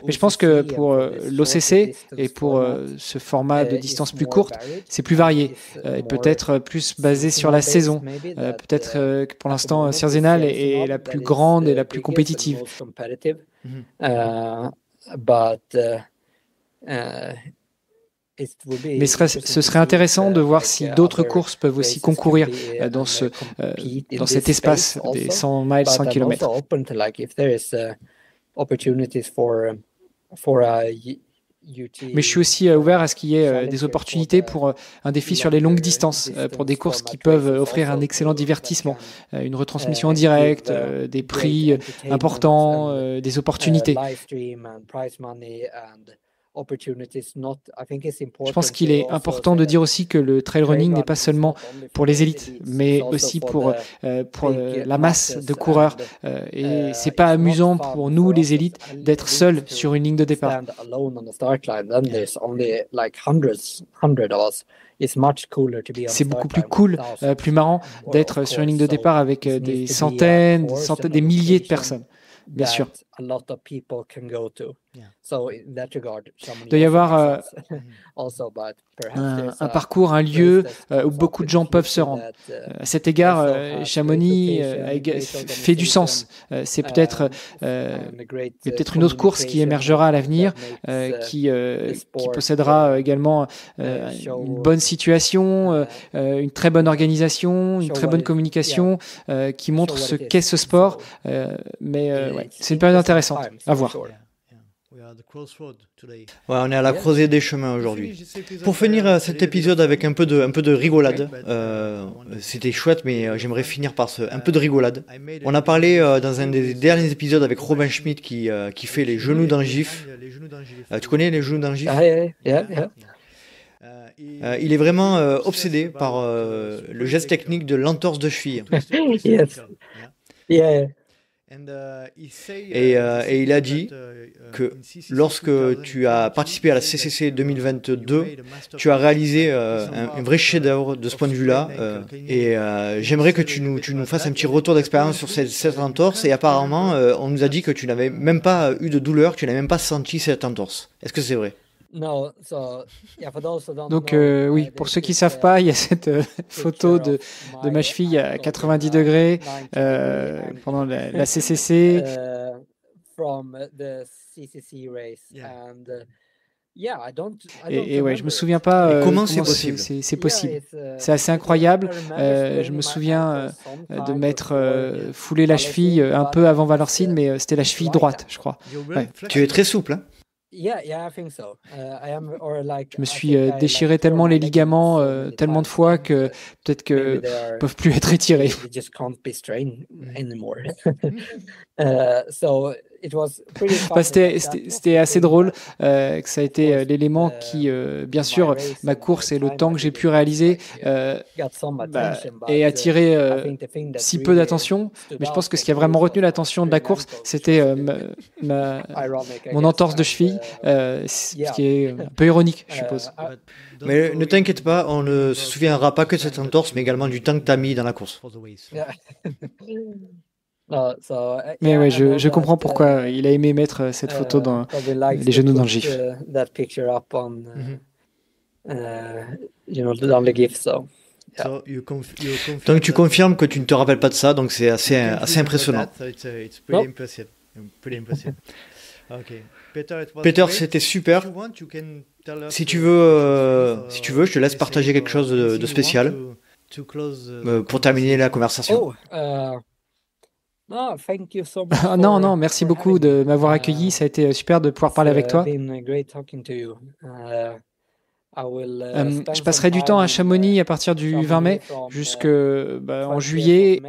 Mais je pense que pour l'OCC et pour ce format de distance plus courte, c'est plus varié et peut-être plus basé sur la saison. Peut-être que pour l'instant, Sierre-Zinal est la plus grande et la plus compétitive. Mais ce serait intéressant de voir si d'autres courses peuvent aussi concourir dans cet espace des 100 miles, 100 km. Mais je suis aussi ouvert à ce qu'il y ait des opportunités pour un défi sur les longues distances, pour des courses qui peuvent offrir un excellent divertissement, une retransmission en direct, des prix importants, des opportunités. Je pense qu'il est important de dire aussi que le trail running n'est pas seulement pour les élites, mais aussi pour la masse de coureurs. Et c'est pas amusant pour nous, les élites, d'être seuls sur une ligne de départ. C'est beaucoup plus cool, plus marrant d'être sur une ligne de départ avec des centaines, des milliers de personnes. Bien sûr. Il doit y avoir un parcours, un lieu où beaucoup de gens peuvent se rendre. À cet égard, Chamonix fait du sens. C'est peut-être une autre course qui émergera à l'avenir, qui possédera également une bonne situation, une très bonne organisation, une très bonne communication, qui montre ce qu'est ce sport. Mais c'est une période intéressante à voir. On est à la croisée des chemins aujourd'hui. Pour finir cet épisode avec un peu de rigolade, c'était chouette, mais j'aimerais finir par un peu de rigolade. On a parlé dans un des derniers épisodes avec Robin Schmidt qui fait les genoux d'Angif. Tu connais les genoux d'Angif? Il est vraiment obsédé par le geste technique de l'entorse de cheville. Yes. Yeah. Et il a dit que lorsque tu as participé à la CCC 2022, tu as réalisé un vrai chef-d'œuvre de ce point de vue-là. Et j'aimerais que tu nous fasses un petit retour d'expérience sur cette entorse. Et apparemment, on nous a dit que tu n'avais même pas eu de douleur, tu n'avais même pas senti cette entorse. Est-ce que c'est vrai? Donc oui, pour ceux qui ne savent pas, il y a cette photo de ma cheville à 90 degrés pendant la CCC. Et ouais, je me souviens pas comment c'est possible. C'est possible. C'est assez incroyable. Je me souviens de m'être foulé la cheville un peu avant Valenciennes, mais c'était la cheville droite, je crois. Ouais. Tu es très souple, hein? Je me suis déchiré tellement les ligaments tellement de fois que peut-être qu'ils ne peuvent plus être étirés. C'était assez drôle que ça a été l'élément qui, bien sûr, ma course et le temps que j'ai pu réaliser ait attiré si peu d'attention. Mais je pense que ce qui a vraiment retenu l'attention de la course, c'était mon entorse de cheville, ce qui est un peu ironique, je suppose. Mais ne t'inquiète pas, on ne se souviendra pas que de cette entorse, mais également du temps que tu as mis dans la course. Mais ouais, je comprends pourquoi il a aimé mettre cette photo dans les genoux dans le gif. Donc tu confirmes que tu ne te rappelles pas de ça, donc c'est assez impressionnant. Peter, c'était super. Si tu veux, je te laisse partager quelque chose de spécial pour terminer la conversation. Non, merci beaucoup de m'avoir accueilli. Ça a été super de pouvoir parler avec toi. Je passerai du temps à Chamonix à partir du 20 mai jusqu'en juillet.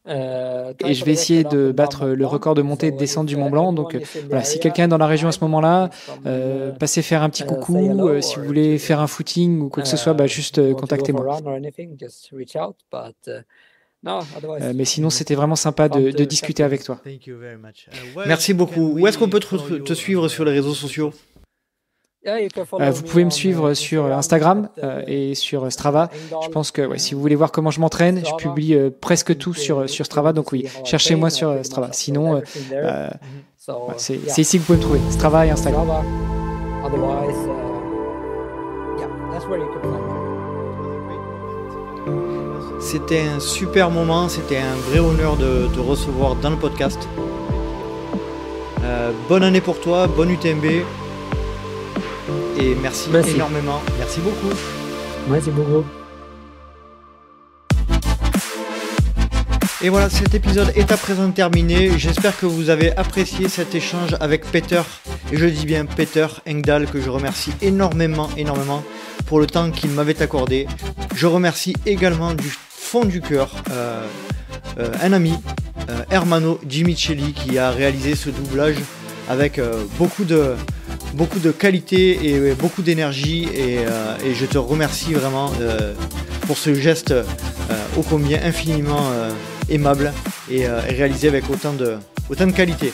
Et je vais essayer de battre le record de montée et de descente du Mont Blanc. Donc voilà, si quelqu'un est dans la région à ce moment-là, passez faire un petit coucou. Si vous voulez faire un footing ou quoi que ce soit, juste contactez-moi. Mais sinon, c'était vraiment sympa de discuter avec toi. Merci beaucoup. Où est-ce qu'on peut te suivre sur les réseaux sociaux ? Vous pouvez me suivre sur Instagram et sur Strava. Je pense que si vous voulez voir comment je m'entraîne, je publie presque tout sur Strava. Donc oui, cherchez-moi sur Strava. Sinon, c'est ici que vous pouvez me trouver. Strava et Instagram. C'était un super moment. C'était un vrai honneur de te recevoir dans le podcast. Bonne année pour toi. Bonne UTMB. Et merci énormément. Merci beaucoup. Merci beaucoup. Et voilà, cet épisode est à présent terminé. J'espère que vous avez apprécié cet échange avec Peter. Et je dis bien Peter Engdahl, que je remercie énormément pour le temps qu'il m'avait accordé. Je remercie également du fond du cœur un ami, Ermanno Gimicelli, qui a réalisé ce doublage avec beaucoup de qualité et beaucoup d'énergie et je te remercie vraiment pour ce geste ô combien infiniment aimable et réalisé avec autant de qualité.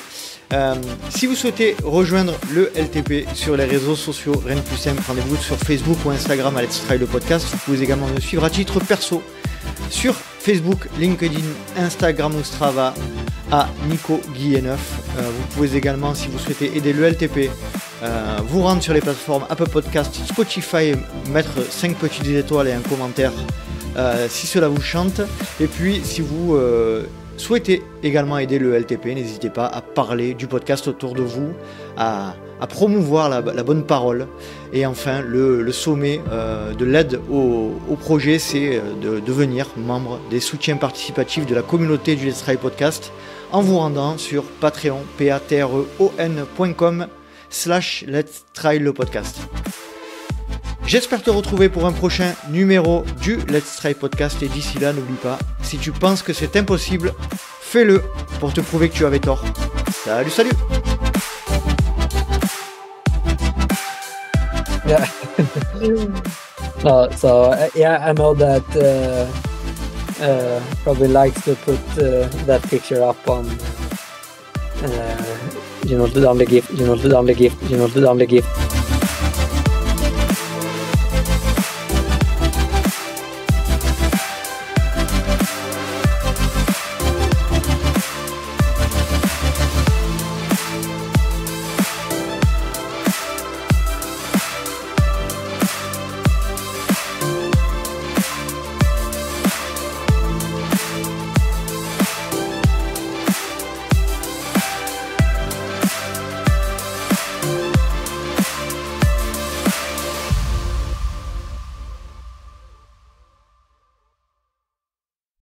Si vous souhaitez rejoindre le LTP sur les réseaux sociaux, rien de plus simple, rendez-vous sur Facebook ou Instagram à Let's Try le podcast. Vous pouvez également me suivre à titre perso sur Facebook, LinkedIn, Instagram ou Strava à Nico Guilleneuf. Vous pouvez également, si vous souhaitez aider le LTP, vous rendre sur les plateformes Apple Podcast, Spotify, mettre 5 petites étoiles et un commentaire si cela vous chante. Et puis si vous souhaitez également aider le LTP, n'hésitez pas à parler du podcast autour de vous, à promouvoir la bonne parole. Et enfin, le sommet de l'aide au projet, c'est de devenir membre des soutiens participatifs de la communauté du Let's Try Podcast en vous rendant sur Patreon, patreon.com/Let's Try le podcast. J'espère te retrouver pour un prochain numéro du Let's Try Podcast et d'ici là, n'oublie pas, si tu penses que c'est impossible, fais-le pour te prouver que tu avais tort. Salut. Yeah. I know that probably likes to put that picture up on on the gift.